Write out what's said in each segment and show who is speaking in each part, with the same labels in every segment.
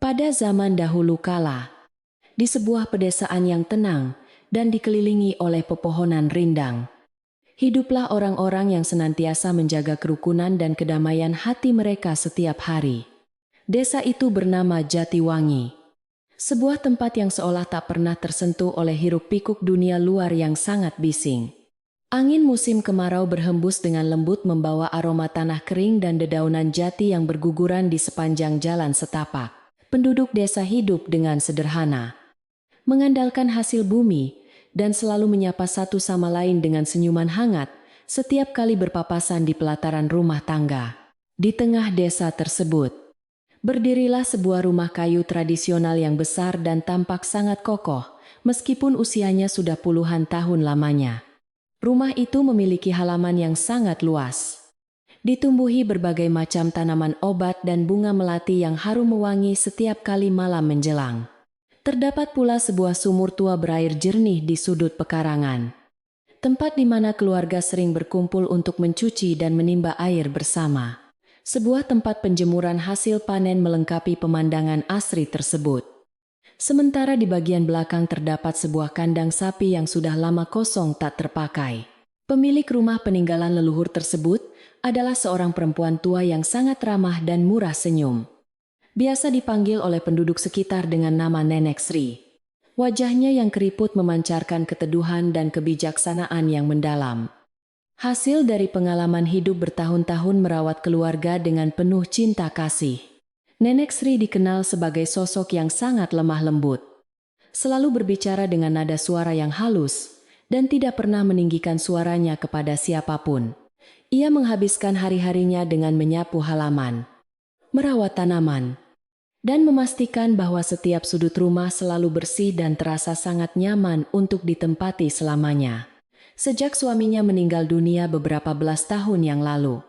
Speaker 1: Pada zaman dahulu kala, di sebuah pedesaan yang tenang dan dikelilingi oleh pepohonan rindang, hiduplah orang-orang yang senantiasa menjaga kerukunan dan kedamaian hati mereka setiap hari. Desa itu bernama Jatiwangi, sebuah tempat yang seolah tak pernah tersentuh oleh hiruk-pikuk dunia luar yang sangat bising. Angin musim kemarau berhembus dengan lembut membawa aroma tanah kering dan dedaunan jati yang berguguran di sepanjang jalan setapak. Penduduk desa hidup dengan sederhana, mengandalkan hasil bumi, dan selalu menyapa satu sama lain dengan senyuman hangat setiap kali berpapasan di pelataran rumah tangga. Di tengah desa tersebut, berdirilah sebuah rumah kayu tradisional yang besar dan tampak sangat kokoh, meskipun usianya sudah puluhan tahun lamanya. Rumah itu memiliki halaman yang sangat luas, ditumbuhi berbagai macam tanaman obat dan bunga melati yang harum mewangi setiap kali malam menjelang. Terdapat pula sebuah sumur tua berair jernih di sudut pekarangan, tempat di mana keluarga sering berkumpul untuk mencuci dan menimba air bersama. Sebuah tempat penjemuran hasil panen melengkapi pemandangan asri tersebut. Sementara di bagian belakang terdapat sebuah kandang sapi yang sudah lama kosong tak terpakai. Pemilik rumah peninggalan leluhur tersebut adalah seorang perempuan tua yang sangat ramah dan murah senyum. Biasa dipanggil oleh penduduk sekitar dengan nama Nenek Sri. Wajahnya yang keriput memancarkan keteduhan dan kebijaksanaan yang mendalam. Hasil dari pengalaman hidup bertahun-tahun merawat keluarga dengan penuh cinta kasih. Nenek Sri dikenal sebagai sosok yang sangat lemah lembut. Selalu berbicara dengan nada suara yang halus dan tidak pernah meninggikan suaranya kepada siapapun. Ia menghabiskan hari-harinya dengan menyapu halaman, merawat tanaman, dan memastikan bahwa setiap sudut rumah selalu bersih dan terasa sangat nyaman untuk ditempati selamanya. Sejak suaminya meninggal dunia beberapa belas tahun yang lalu,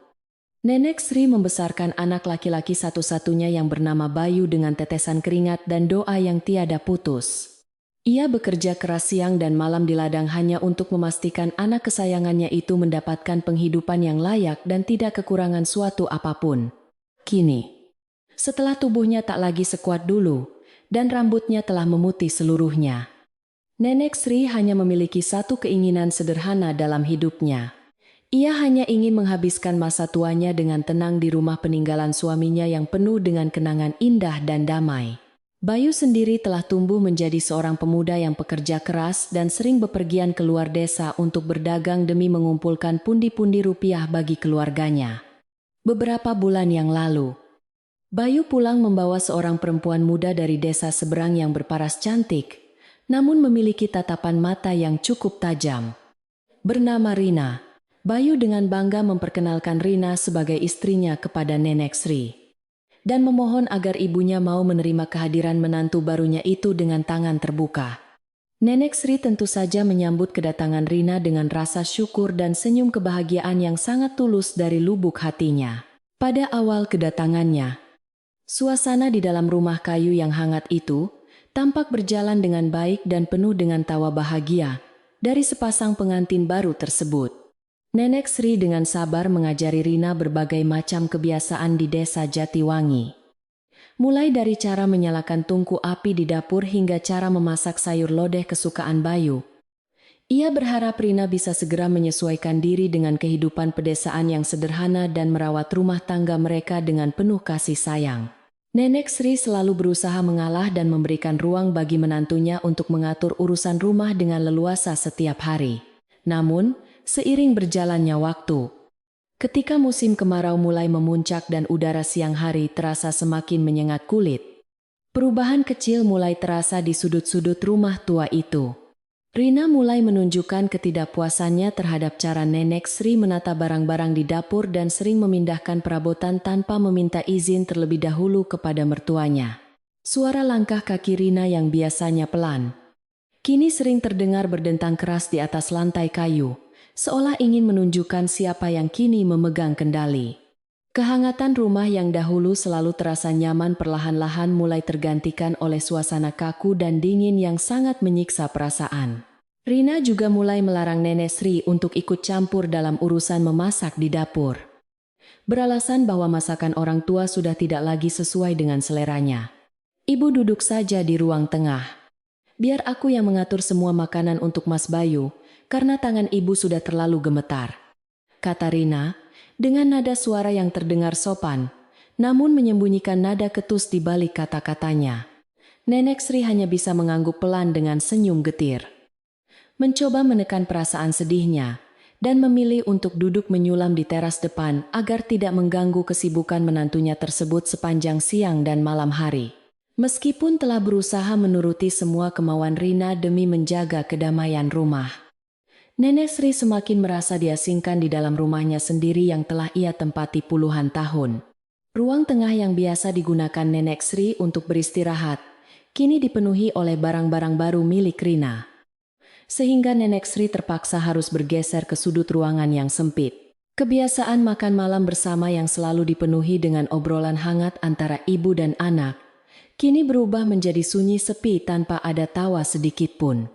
Speaker 1: Nenek Sri membesarkan anak laki-laki satu-satunya yang bernama Bayu dengan tetesan keringat dan doa yang tiada putus. Ia bekerja keras siang dan malam di ladang hanya untuk memastikan anak kesayangannya itu mendapatkan penghidupan yang layak dan tidak kekurangan suatu apapun. Kini, setelah tubuhnya tak lagi sekuat dulu dan rambutnya telah memutih seluruhnya, Nenek Sri hanya memiliki satu keinginan sederhana dalam hidupnya. Ia hanya ingin menghabiskan masa tuanya dengan tenang di rumah peninggalan suaminya yang penuh dengan kenangan indah dan damai. Bayu sendiri telah tumbuh menjadi seorang pemuda yang pekerja keras dan sering bepergian keluar desa untuk berdagang demi mengumpulkan pundi-pundi rupiah bagi keluarganya. Beberapa bulan yang lalu, Bayu pulang membawa seorang perempuan muda dari desa seberang yang berparas cantik, namun memiliki tatapan mata yang cukup tajam. Bernama Rina. Bayu dengan bangga memperkenalkan Rina sebagai istrinya kepada Nenek Sri, dan memohon agar ibunya mau menerima kehadiran menantu barunya itu dengan tangan terbuka. Nenek Sri tentu saja menyambut kedatangan Rina dengan rasa syukur dan senyum kebahagiaan yang sangat tulus dari lubuk hatinya. Pada awal kedatangannya, suasana di dalam rumah kayu yang hangat itu tampak berjalan dengan baik dan penuh dengan tawa bahagia dari sepasang pengantin baru tersebut. Nenek Sri dengan sabar mengajari Rina berbagai macam kebiasaan di desa Jatiwangi. Mulai dari cara menyalakan tungku api di dapur hingga cara memasak sayur lodeh kesukaan Bayu. Ia berharap Rina bisa segera menyesuaikan diri dengan kehidupan pedesaan yang sederhana dan merawat rumah tangga mereka dengan penuh kasih sayang. Nenek Sri selalu berusaha mengalah dan memberikan ruang bagi menantunya untuk mengatur urusan rumah dengan leluasa setiap hari. Namun, seiring berjalannya waktu, ketika musim kemarau mulai memuncak dan udara siang hari terasa semakin menyengat kulit, perubahan kecil mulai terasa di sudut-sudut rumah tua itu. Rina mulai menunjukkan ketidakpuasannya terhadap cara Nenek Sri menata barang-barang di dapur dan sering memindahkan perabotan tanpa meminta izin terlebih dahulu kepada mertuanya. Suara langkah kaki Rina yang biasanya pelan, kini sering terdengar berdentang keras di atas lantai kayu, seolah ingin menunjukkan siapa yang kini memegang kendali. Kehangatan rumah yang dahulu selalu terasa nyaman perlahan-lahan mulai tergantikan oleh suasana kaku dan dingin yang sangat menyiksa perasaan. Rina juga mulai melarang Nenek Sri untuk ikut campur dalam urusan memasak di dapur, beralasan bahwa masakan orang tua sudah tidak lagi sesuai dengan seleranya. Ibu duduk saja di ruang tengah. Biar aku yang mengatur semua makanan untuk Mas Bayu, karena tangan ibu sudah terlalu gemetar, kata Rina, dengan nada suara yang terdengar sopan, namun menyembunyikan nada ketus di balik kata-katanya. Nenek Sri hanya bisa mengangguk pelan dengan senyum getir. Mencoba menekan perasaan sedihnya, dan memilih untuk duduk menyulam di teras depan agar tidak mengganggu kesibukan menantunya tersebut sepanjang siang dan malam hari. Meskipun telah berusaha menuruti semua kemauan Rina demi menjaga kedamaian rumah, Nenek Sri semakin merasa diasingkan di dalam rumahnya sendiri yang telah ia tempati puluhan tahun. Ruang tengah yang biasa digunakan Nenek Sri untuk beristirahat, kini dipenuhi oleh barang-barang baru milik Rina. Sehingga Nenek Sri terpaksa harus bergeser ke sudut ruangan yang sempit. Kebiasaan makan malam bersama yang selalu dipenuhi dengan obrolan hangat antara ibu dan anak, kini berubah menjadi sunyi sepi tanpa ada tawa sedikit pun.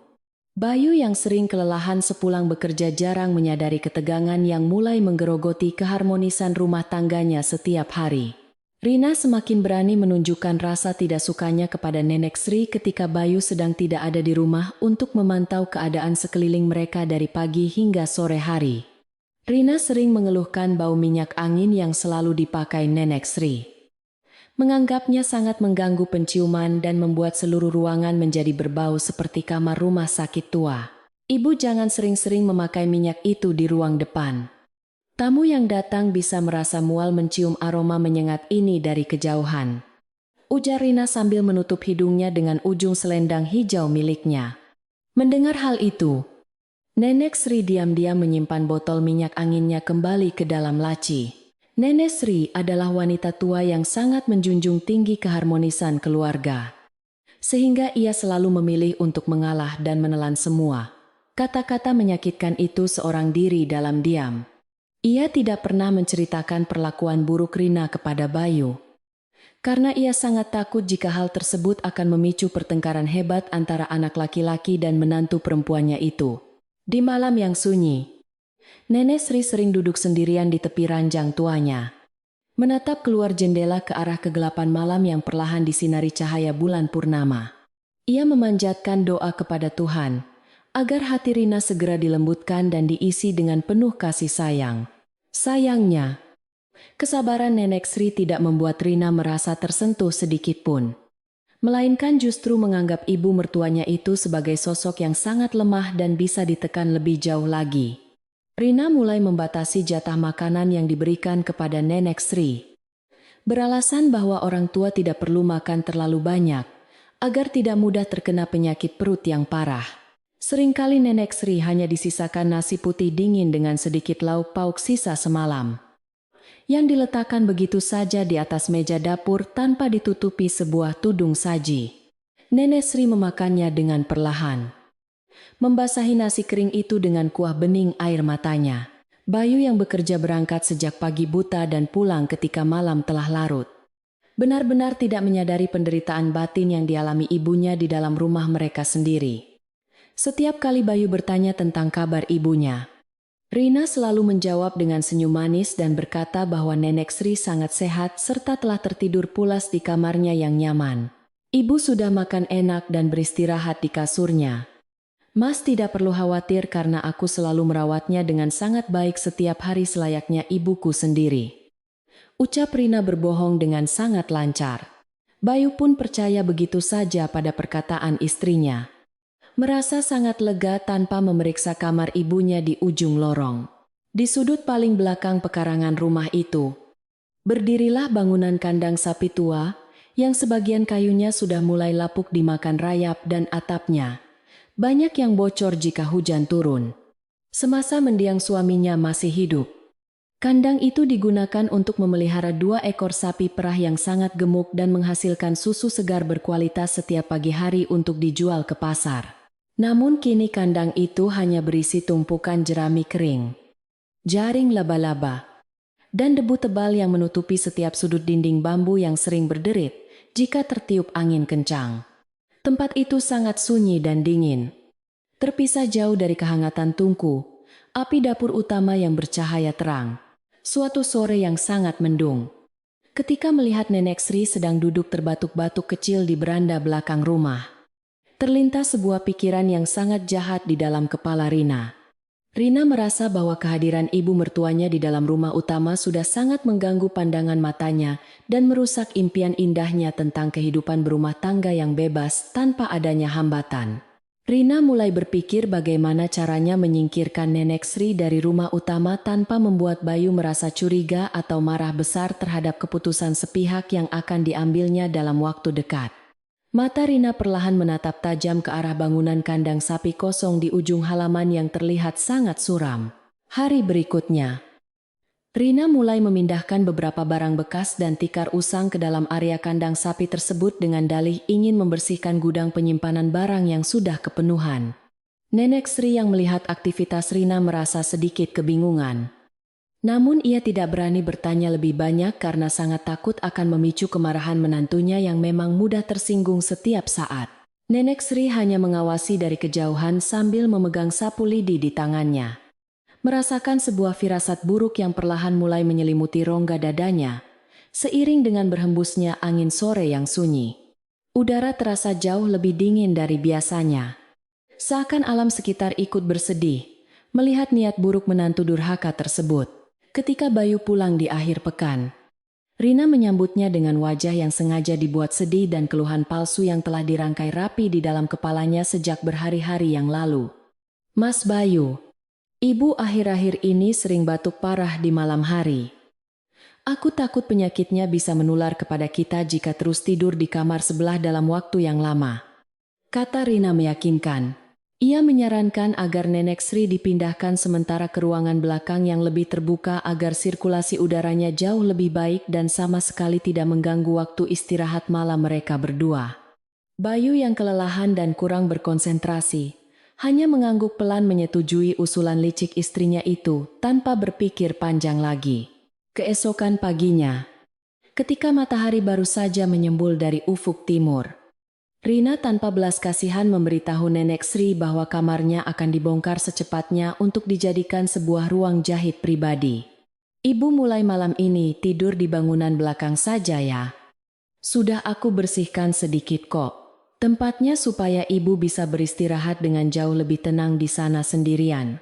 Speaker 1: Bayu yang sering kelelahan sepulang bekerja jarang menyadari ketegangan yang mulai menggerogoti keharmonisan rumah tangganya setiap hari. Rina semakin berani menunjukkan rasa tidak sukanya kepada Nenek Sri ketika Bayu sedang tidak ada di rumah untuk memantau keadaan sekeliling mereka dari pagi hingga sore hari. Rina sering mengeluhkan bau minyak angin yang selalu dipakai Nenek Sri. Menganggapnya sangat mengganggu penciuman dan membuat seluruh ruangan menjadi berbau seperti kamar rumah sakit tua. Ibu jangan sering-sering memakai minyak itu di ruang depan. Tamu yang datang bisa merasa mual mencium aroma menyengat ini dari kejauhan, ujar Rina sambil menutup hidungnya dengan ujung selendang hijau miliknya. Mendengar hal itu, Nenek Sri diam-diam menyimpan botol minyak anginnya kembali ke dalam laci. Nenek Sri adalah wanita tua yang sangat menjunjung tinggi keharmonisan keluarga, sehingga ia selalu memilih untuk mengalah dan menelan semua kata-kata menyakitkan itu seorang diri dalam diam. Ia tidak pernah menceritakan perlakuan buruk Rina kepada Bayu, karena ia sangat takut jika hal tersebut akan memicu pertengkaran hebat antara anak laki-laki dan menantu perempuannya itu. Di malam yang sunyi, Nenek Sri sering duduk sendirian di tepi ranjang tuanya, menatap keluar jendela ke arah kegelapan malam yang perlahan disinari cahaya bulan purnama. Ia memanjatkan doa kepada Tuhan, agar hati Rina segera dilembutkan dan diisi dengan penuh kasih sayang. Sayangnya, kesabaran Nenek Sri tidak membuat Rina merasa tersentuh sedikit pun, melainkan justru menganggap ibu mertuanya itu sebagai sosok yang sangat lemah dan bisa ditekan lebih jauh lagi. Rina mulai membatasi jatah makanan yang diberikan kepada Nenek Sri, beralasan bahwa orang tua tidak perlu makan terlalu banyak, agar tidak mudah terkena penyakit perut yang parah. Seringkali Nenek Sri hanya disisakan nasi putih dingin dengan sedikit lauk pauk sisa semalam, yang diletakkan begitu saja di atas meja dapur tanpa ditutupi sebuah tudung saji. Nenek Sri memakannya dengan perlahan, membasahi nasi kering itu dengan kuah bening air matanya. Bayu yang bekerja berangkat sejak pagi buta dan pulang ketika malam telah larut, benar-benar tidak menyadari penderitaan batin yang dialami ibunya di dalam rumah mereka sendiri. Setiap kali Bayu bertanya tentang kabar ibunya, Rina selalu menjawab dengan senyum manis dan berkata bahwa Nenek Sri sangat sehat serta telah tertidur pulas di kamarnya yang nyaman. Ibu sudah makan enak dan beristirahat di kasurnya. Mas tidak perlu khawatir karena aku selalu merawatnya dengan sangat baik setiap hari selayaknya ibuku sendiri. Ucap Rina berbohong dengan sangat lancar. Bayu pun percaya begitu saja pada perkataan istrinya. Merasa sangat lega tanpa memeriksa kamar ibunya di ujung lorong. Di sudut paling belakang pekarangan rumah itu, berdirilah bangunan kandang sapi tua yang sebagian kayunya sudah mulai lapuk dimakan rayap dan atapnya banyak yang bocor jika hujan turun. Semasa mendiang suaminya masih hidup, kandang itu digunakan untuk memelihara 2 ekor sapi perah yang sangat gemuk dan menghasilkan susu segar berkualitas setiap pagi hari untuk dijual ke pasar. Namun kini kandang itu hanya berisi tumpukan jerami kering, jaring laba-laba, dan debu tebal yang menutupi setiap sudut dinding bambu yang sering berderit jika tertiup angin kencang. Tempat itu sangat sunyi dan dingin, terpisah jauh dari kehangatan tungku, api dapur utama yang bercahaya terang. Suatu sore yang sangat mendung, Ketika melihat Nenek Sri sedang duduk terbatuk-batuk kecil di beranda belakang rumah, terlintas sebuah pikiran yang sangat jahat di dalam kepala Rina. Rina merasa bahwa kehadiran ibu mertuanya di dalam rumah utama sudah sangat mengganggu pandangan matanya dan merusak impian indahnya tentang kehidupan berumah tangga yang bebas tanpa adanya hambatan. Rina mulai berpikir bagaimana caranya menyingkirkan Nenek Sri dari rumah utama tanpa membuat Bayu merasa curiga atau marah besar terhadap keputusan sepihak yang akan diambilnya dalam waktu dekat. Mata Rina perlahan menatap tajam ke arah bangunan kandang sapi kosong di ujung halaman yang terlihat sangat suram. Hari berikutnya, Rina mulai memindahkan beberapa barang bekas dan tikar usang ke dalam area kandang sapi tersebut dengan dalih ingin membersihkan gudang penyimpanan barang yang sudah kepenuhan. Nenek Sri yang melihat aktivitas Rina merasa sedikit kebingungan. Namun ia tidak berani bertanya lebih banyak karena sangat takut akan memicu kemarahan menantunya yang memang mudah tersinggung setiap saat. Nenek Sri hanya mengawasi dari kejauhan sambil memegang sapu lidi di tangannya. Merasakan sebuah firasat buruk yang perlahan mulai menyelimuti rongga dadanya, seiring dengan berhembusnya angin sore yang sunyi. Udara terasa jauh lebih dingin dari biasanya. Seakan alam sekitar ikut bersedih, melihat niat buruk menantu durhaka tersebut. Ketika Bayu pulang di akhir pekan, Rina menyambutnya dengan wajah yang sengaja dibuat sedih dan keluhan palsu yang telah dirangkai rapi di dalam kepalanya sejak berhari-hari yang lalu. "Mas Bayu, Ibu akhir-akhir ini sering batuk parah di malam hari. Aku takut penyakitnya bisa menular kepada kita jika terus tidur di kamar sebelah dalam waktu yang lama," kata Rina meyakinkan. Ia menyarankan agar Nenek Sri dipindahkan sementara ke ruangan belakang yang lebih terbuka agar sirkulasi udaranya jauh lebih baik dan sama sekali tidak mengganggu waktu istirahat malam mereka berdua. Bayu yang kelelahan dan kurang berkonsentrasi hanya mengangguk pelan menyetujui usulan licik istrinya itu tanpa berpikir panjang lagi. Keesokan paginya, ketika matahari baru saja menyembul dari ufuk timur, Rina tanpa belas kasihan memberitahu Nenek Sri bahwa kamarnya akan dibongkar secepatnya untuk dijadikan sebuah ruang jahit pribadi. "Ibu mulai malam ini tidur di bangunan belakang saja ya. Sudah aku bersihkan sedikit kok. Tempatnya supaya ibu bisa beristirahat dengan jauh lebih tenang di sana sendirian,"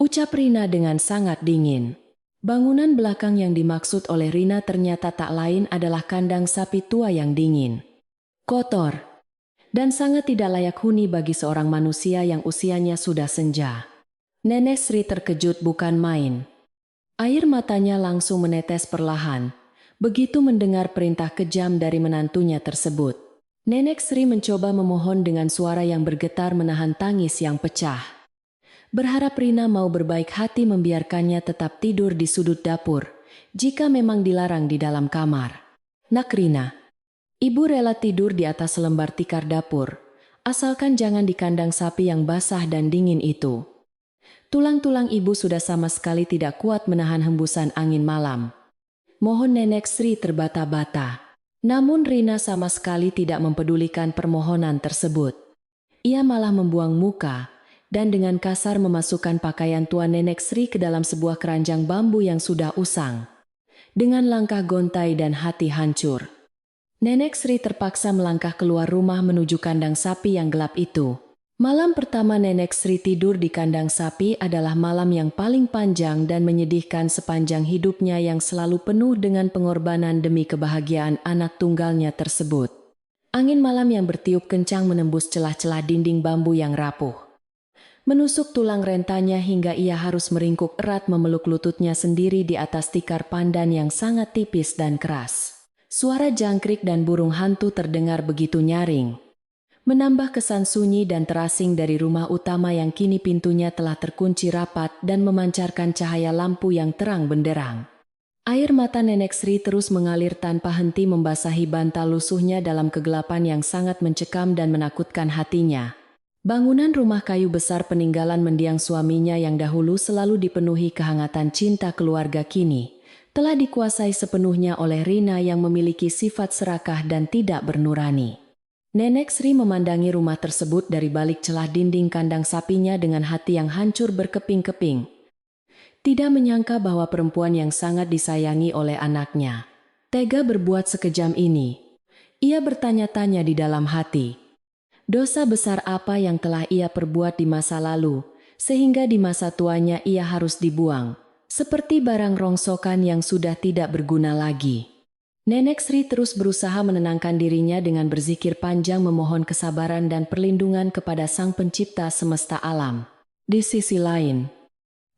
Speaker 1: ucap Rina dengan sangat dingin. Bangunan belakang yang dimaksud oleh Rina ternyata tak lain adalah kandang sapi tua yang dingin, kotor, dan sangat tidak layak huni bagi seorang manusia yang usianya sudah senja. Nenek Sri terkejut bukan main. Air matanya langsung menetes perlahan, begitu mendengar perintah kejam dari menantunya tersebut. Nenek Sri mencoba memohon dengan suara yang bergetar menahan tangis yang pecah. Berharap Rina mau berbaik hati membiarkannya tetap tidur di sudut dapur, jika memang dilarang di dalam kamar. "Nak Rina, ibu rela tidur di atas selembar tikar dapur, asalkan jangan di kandang sapi yang basah dan dingin itu. Tulang-tulang ibu sudah sama sekali tidak kuat menahan hembusan angin malam," mohon Nenek Sri terbata-bata. Namun Rina sama sekali tidak mempedulikan permohonan tersebut. Ia malah membuang muka dan dengan kasar memasukkan pakaian tua Nenek Sri ke dalam sebuah keranjang bambu yang sudah usang. Dengan langkah gontai dan hati hancur, Nenek Sri terpaksa melangkah keluar rumah menuju kandang sapi yang gelap itu. Malam pertama Nenek Sri tidur di kandang sapi adalah malam yang paling panjang dan menyedihkan sepanjang hidupnya yang selalu penuh dengan pengorbanan demi kebahagiaan anak tunggalnya tersebut. Angin malam yang bertiup kencang menembus celah-celah dinding bambu yang rapuh, menusuk tulang rentanya hingga ia harus meringkuk erat memeluk lututnya sendiri di atas tikar pandan yang sangat tipis dan keras. Suara jangkrik dan burung hantu terdengar begitu nyaring, menambah kesan sunyi dan terasing dari rumah utama yang kini pintunya telah terkunci rapat dan memancarkan cahaya lampu yang terang benderang. Air mata Nenek Sri terus mengalir tanpa henti membasahi bantal lusuhnya dalam kegelapan yang sangat mencekam dan menakutkan hatinya. Bangunan rumah kayu besar peninggalan mendiang suaminya yang dahulu selalu dipenuhi kehangatan cinta keluarga kini telah dikuasai sepenuhnya oleh Rina yang memiliki sifat serakah dan tidak bernurani. Nenek Sri memandangi rumah tersebut dari balik celah dinding kandang sapinya dengan hati yang hancur berkeping-keping. Tidak menyangka bahwa perempuan yang sangat disayangi oleh anaknya tega berbuat sekejam ini? Ia bertanya-tanya di dalam hati. Dosa besar apa yang telah ia perbuat di masa lalu, sehingga di masa tuanya ia harus dibuang, seperti barang rongsokan yang sudah tidak berguna lagi. Nenek Sri terus berusaha menenangkan dirinya dengan berzikir panjang memohon kesabaran dan perlindungan kepada Sang Pencipta semesta alam. Di sisi lain,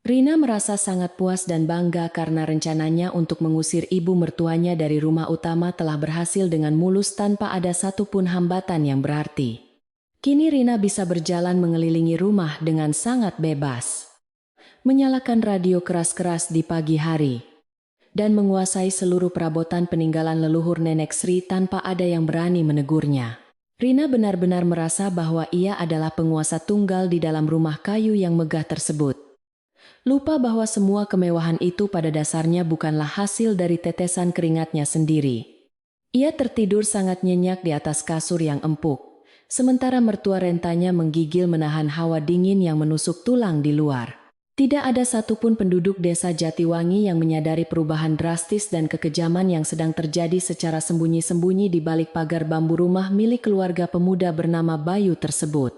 Speaker 1: Rina merasa sangat puas dan bangga karena rencananya untuk mengusir ibu mertuanya dari rumah utama telah berhasil dengan mulus tanpa ada satupun hambatan yang berarti. Kini Rina bisa berjalan mengelilingi rumah dengan sangat bebas, menyalakan radio keras-keras di pagi hari, dan menguasai seluruh perabotan peninggalan leluhur Nenek Sri tanpa ada yang berani menegurnya. Rina benar-benar merasa bahwa ia adalah penguasa tunggal di dalam rumah kayu yang megah tersebut. Lupa bahwa semua kemewahan itu pada dasarnya bukanlah hasil dari tetesan keringatnya sendiri. Ia tertidur sangat nyenyak di atas kasur yang empuk, sementara mertua rentanya menggigil menahan hawa dingin yang menusuk tulang di luar. Tidak ada satupun penduduk desa Jatiwangi yang menyadari perubahan drastis dan kekejaman yang sedang terjadi secara sembunyi-sembunyi di balik pagar bambu rumah milik keluarga pemuda bernama Bayu tersebut.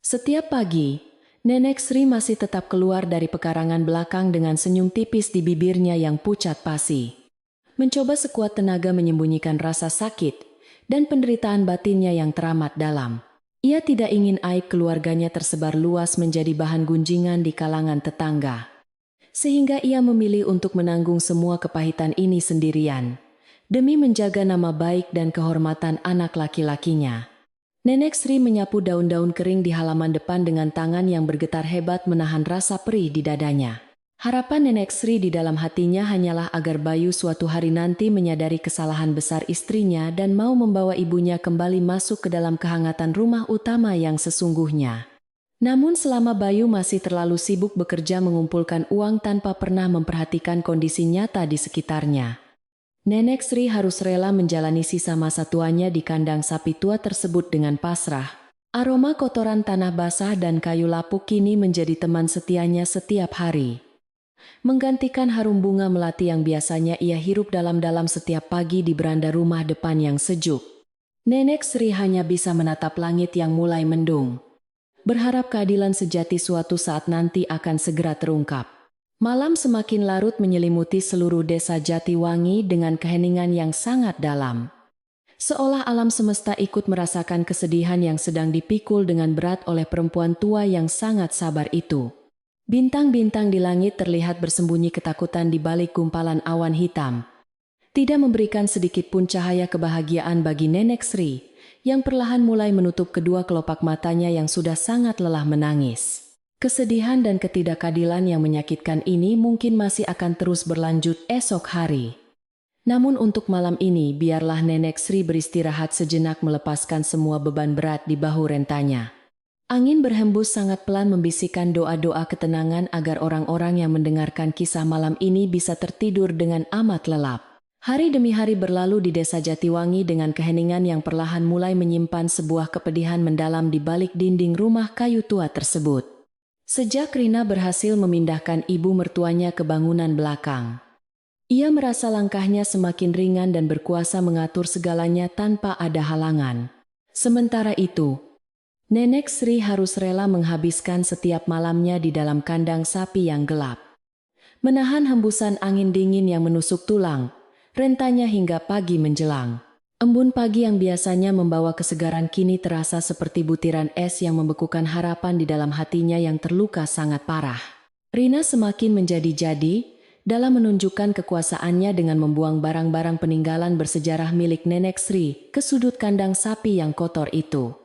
Speaker 1: Setiap pagi, Nenek Sri masih tetap keluar dari pekarangan belakang dengan senyum tipis di bibirnya yang pucat pasi. Mencoba sekuat tenaga menyembunyikan rasa sakit dan penderitaan batinnya yang teramat dalam. Ia tidak ingin aib keluarganya tersebar luas menjadi bahan gunjingan di kalangan tetangga. Sehingga ia memilih untuk menanggung semua kepahitan ini sendirian, demi menjaga nama baik dan kehormatan anak laki-lakinya. Nenek Sri menyapu daun-daun kering di halaman depan dengan tangan yang bergetar hebat menahan rasa perih di dadanya. Harapan Nenek Sri di dalam hatinya hanyalah agar Bayu suatu hari nanti menyadari kesalahan besar istrinya dan mau membawa ibunya kembali masuk ke dalam kehangatan rumah utama yang sesungguhnya. Namun selama Bayu masih terlalu sibuk bekerja mengumpulkan uang tanpa pernah memperhatikan kondisi nyata di sekitarnya, Nenek Sri harus rela menjalani sisa masa tuanya di kandang sapi tua tersebut dengan pasrah. Aroma kotoran tanah basah dan kayu lapuk kini menjadi teman setianya setiap hari, menggantikan harum bunga melati yang biasanya ia hirup dalam-dalam setiap pagi di beranda rumah depan yang sejuk. Nenek Sri hanya bisa menatap langit yang mulai mendung, berharap keadilan sejati suatu saat nanti akan segera terungkap. Malam semakin larut menyelimuti seluruh desa Jatiwangi dengan keheningan yang sangat dalam. Seolah alam semesta ikut merasakan kesedihan yang sedang dipikul dengan berat oleh perempuan tua yang sangat sabar itu. Bintang-bintang di langit terlihat bersembunyi ketakutan di balik gumpalan awan hitam, tidak memberikan sedikit pun cahaya kebahagiaan bagi Nenek Sri, yang perlahan mulai menutup kedua kelopak matanya yang sudah sangat lelah menangis. Kesedihan dan ketidakadilan yang menyakitkan ini mungkin masih akan terus berlanjut esok hari. Namun untuk malam ini biarlah Nenek Sri beristirahat sejenak melepaskan semua beban berat di bahu rentanya. Angin berhembus sangat pelan membisikkan doa-doa ketenangan agar orang-orang yang mendengarkan kisah malam ini bisa tertidur dengan amat lelap. Hari demi hari berlalu di desa Jatiwangi dengan keheningan yang perlahan mulai menyimpan sebuah kepedihan mendalam di balik dinding rumah kayu tua tersebut. Sejak Rina berhasil memindahkan ibu mertuanya ke bangunan belakang, ia merasa langkahnya semakin ringan dan berkuasa mengatur segalanya tanpa ada halangan. Sementara itu, Nenek Sri harus rela menghabiskan setiap malamnya di dalam kandang sapi yang gelap, menahan hembusan angin dingin yang menusuk tulang, rentanya hingga pagi menjelang. Embun pagi yang biasanya membawa kesegaran kini terasa seperti butiran es yang membekukan harapan di dalam hatinya yang terluka sangat parah. Rina semakin menjadi-jadi dalam menunjukkan kekuasaannya dengan membuang barang-barang peninggalan bersejarah milik Nenek Sri ke sudut kandang sapi yang kotor itu.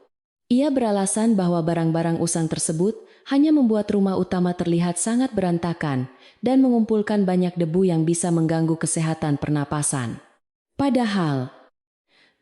Speaker 1: Ia beralasan bahwa barang-barang usang tersebut hanya membuat rumah utama terlihat sangat berantakan dan mengumpulkan banyak debu yang bisa mengganggu kesehatan pernapasan. Padahal,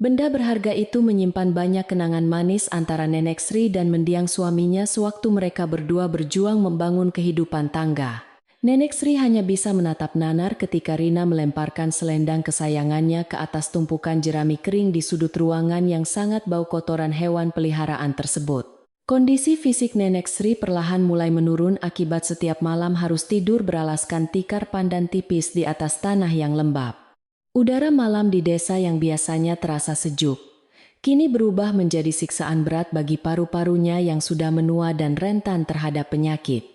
Speaker 1: benda berharga itu menyimpan banyak kenangan manis antara Nenek Sri dan mendiang suaminya sewaktu mereka berdua berjuang membangun kehidupan tangga. Nenek Sri hanya bisa menatap nanar ketika Rina melemparkan selendang kesayangannya ke atas tumpukan jerami kering di sudut ruangan yang sangat bau kotoran hewan peliharaan tersebut. Kondisi fisik Nenek Sri perlahan mulai menurun akibat setiap malam harus tidur beralaskan tikar pandan tipis di atas tanah yang lembab. Udara malam di desa yang biasanya terasa sejuk, kini berubah menjadi siksaan berat bagi paru-parunya yang sudah menua dan rentan terhadap penyakit.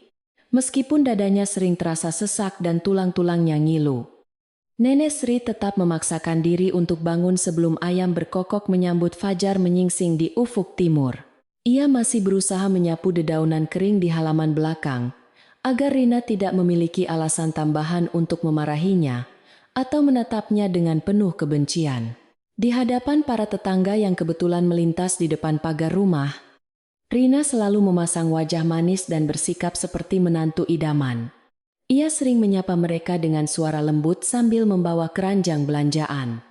Speaker 1: Meskipun dadanya sering terasa sesak dan tulang-tulangnya ngilu, Nenek Sri tetap memaksakan diri untuk bangun sebelum ayam berkokok menyambut fajar menyingsing di ufuk timur. Ia masih berusaha menyapu dedaunan kering di halaman belakang, agar Rina tidak memiliki alasan tambahan untuk memarahinya atau menatapnya dengan penuh kebencian. Di hadapan para tetangga yang kebetulan melintas di depan pagar rumah, Rina selalu memasang wajah manis dan bersikap seperti menantu idaman. Ia sering menyapa mereka dengan suara lembut sambil membawa keranjang belanjaan.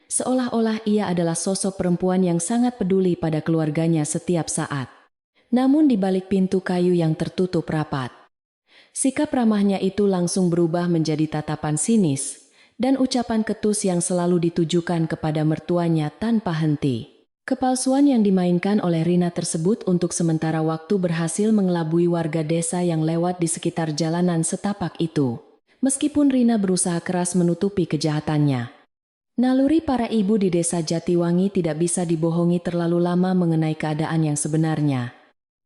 Speaker 1: Seolah-olah ia adalah sosok perempuan yang sangat peduli pada keluarganya setiap saat. Namun di balik pintu kayu yang tertutup rapat, sikap ramahnya itu langsung berubah menjadi tatapan sinis dan ucapan ketus yang selalu ditujukan kepada mertuanya tanpa henti. Kepalsuan yang dimainkan oleh Rina tersebut untuk sementara waktu berhasil mengelabui warga desa yang lewat di sekitar jalanan setapak itu. Meskipun Rina berusaha keras menutupi kejahatannya, naluri para ibu di desa Jatiwangi tidak bisa dibohongi terlalu lama mengenai keadaan yang sebenarnya.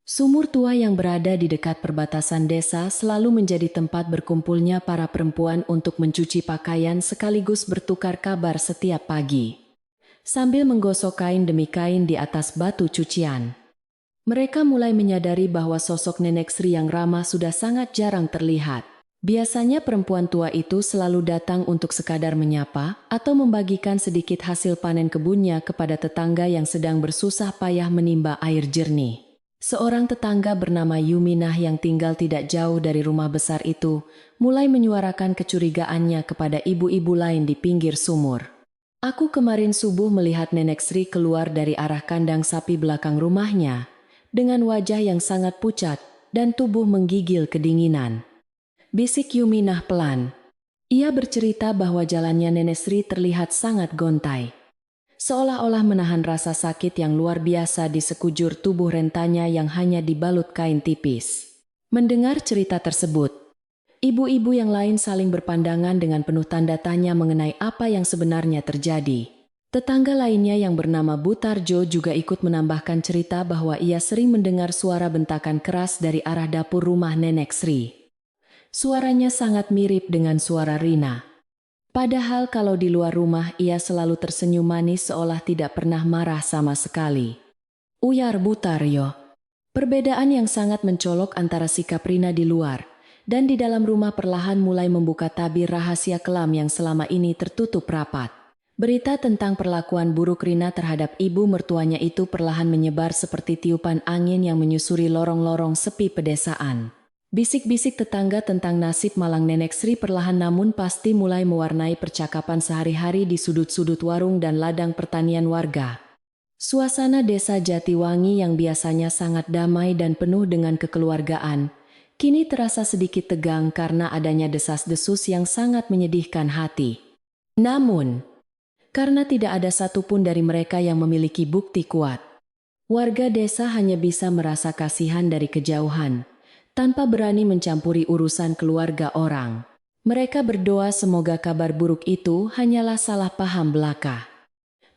Speaker 1: Sumur tua yang berada di dekat perbatasan desa selalu menjadi tempat berkumpulnya para perempuan untuk mencuci pakaian sekaligus bertukar kabar setiap pagi, sambil menggosok kain demi kain di atas batu cucian. Mereka mulai menyadari bahwa sosok Nenek Sri yang ramah sudah sangat jarang terlihat. Biasanya perempuan tua itu selalu datang untuk sekadar menyapa atau membagikan sedikit hasil panen kebunnya kepada tetangga yang sedang bersusah payah menimba air jernih. Seorang tetangga bernama Yuminah yang tinggal tidak jauh dari rumah besar itu mulai menyuarakan kecurigaannya kepada ibu-ibu lain di pinggir sumur. Aku kemarin subuh melihat Nenek Sri keluar dari arah kandang sapi belakang rumahnya, dengan wajah yang sangat pucat dan tubuh menggigil kedinginan. Bisik Yuminah pelan. Ia bercerita bahwa jalannya Nenek Sri terlihat sangat gontai, seolah-olah menahan rasa sakit yang luar biasa di sekujur tubuh rentanya yang hanya dibalut kain tipis. Mendengar cerita tersebut, ibu-ibu yang lain saling berpandangan dengan penuh tanda tanya mengenai apa yang sebenarnya terjadi. Tetangga lainnya yang bernama Butarjo juga ikut menambahkan cerita bahwa ia sering mendengar suara bentakan keras dari arah dapur rumah Nenek Sri. Suaranya sangat mirip dengan suara Rina. Padahal kalau di luar rumah ia selalu tersenyum manis seolah tidak pernah marah sama sekali. Uyar Butarjo. Perbedaan yang sangat mencolok antara sikap Rina di luar dan di dalam rumah perlahan mulai membuka tabir rahasia kelam yang selama ini tertutup rapat. Berita tentang perlakuan buruk Rina terhadap ibu mertuanya itu perlahan menyebar seperti tiupan angin yang menyusuri lorong-lorong sepi pedesaan. Bisik-bisik tetangga tentang nasib malang Nenek Sri perlahan namun pasti mulai mewarnai percakapan sehari-hari di sudut-sudut warung dan ladang pertanian warga. Suasana desa Jatiwangi yang biasanya sangat damai dan penuh dengan kekeluargaan, kini terasa sedikit tegang karena adanya desas-desus yang sangat menyedihkan hati. Namun, karena tidak ada satupun dari mereka yang memiliki bukti kuat, warga desa hanya bisa merasa kasihan dari kejauhan, tanpa berani mencampuri urusan keluarga orang. Mereka berdoa semoga kabar buruk itu hanyalah salah paham belaka.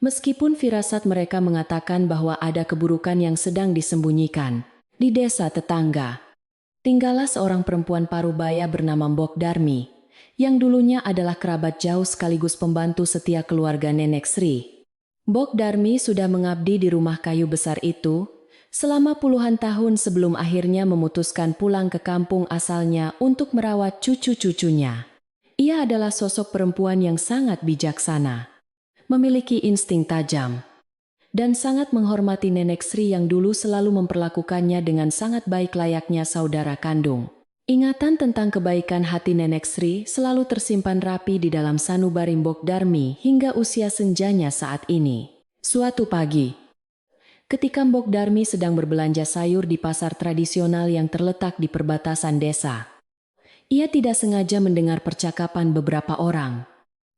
Speaker 1: Meskipun firasat mereka mengatakan bahwa ada keburukan yang sedang disembunyikan di desa tetangga, tinggallah seorang perempuan parubaya bernama Mbok Darmi, yang dulunya adalah kerabat jauh sekaligus pembantu setia keluarga Nenek Sri. Mbok Darmi sudah mengabdi di rumah kayu besar itu selama puluhan tahun sebelum akhirnya memutuskan pulang ke kampung asalnya untuk merawat cucu-cucunya. Ia adalah sosok perempuan yang sangat bijaksana, memiliki insting tajam, dan sangat menghormati Nenek Sri yang dulu selalu memperlakukannya dengan sangat baik layaknya saudara kandung. Ingatan tentang kebaikan hati Nenek Sri selalu tersimpan rapi di dalam sanubari Mbok Darmi hingga usia senjanya saat ini. Suatu pagi, ketika Mbok Darmi sedang berbelanja sayur di pasar tradisional yang terletak di perbatasan desa, ia tidak sengaja mendengar percakapan beberapa orang.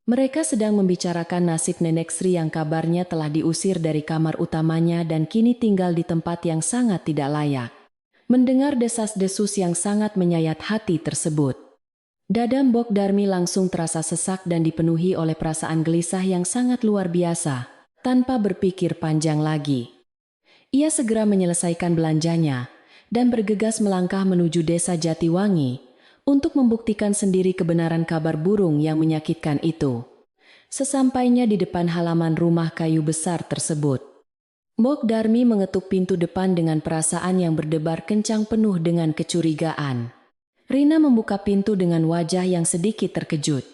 Speaker 1: Mereka sedang membicarakan nasib Nenek Sri yang kabarnya telah diusir dari kamar utamanya dan kini tinggal di tempat yang sangat tidak layak. Mendengar desas-desus yang sangat menyayat hati tersebut, Dada Mbok Darmi langsung terasa sesak dan dipenuhi oleh perasaan gelisah yang sangat luar biasa. Tanpa berpikir panjang lagi, ia segera menyelesaikan belanjanya dan bergegas melangkah menuju desa Jatiwangi untuk membuktikan sendiri kebenaran kabar burung yang menyakitkan itu. Sesampainya di depan halaman rumah kayu besar tersebut, Mbok Darmi mengetuk pintu depan dengan perasaan yang berdebar kencang penuh dengan kecurigaan. Rina membuka pintu dengan wajah yang sedikit terkejut.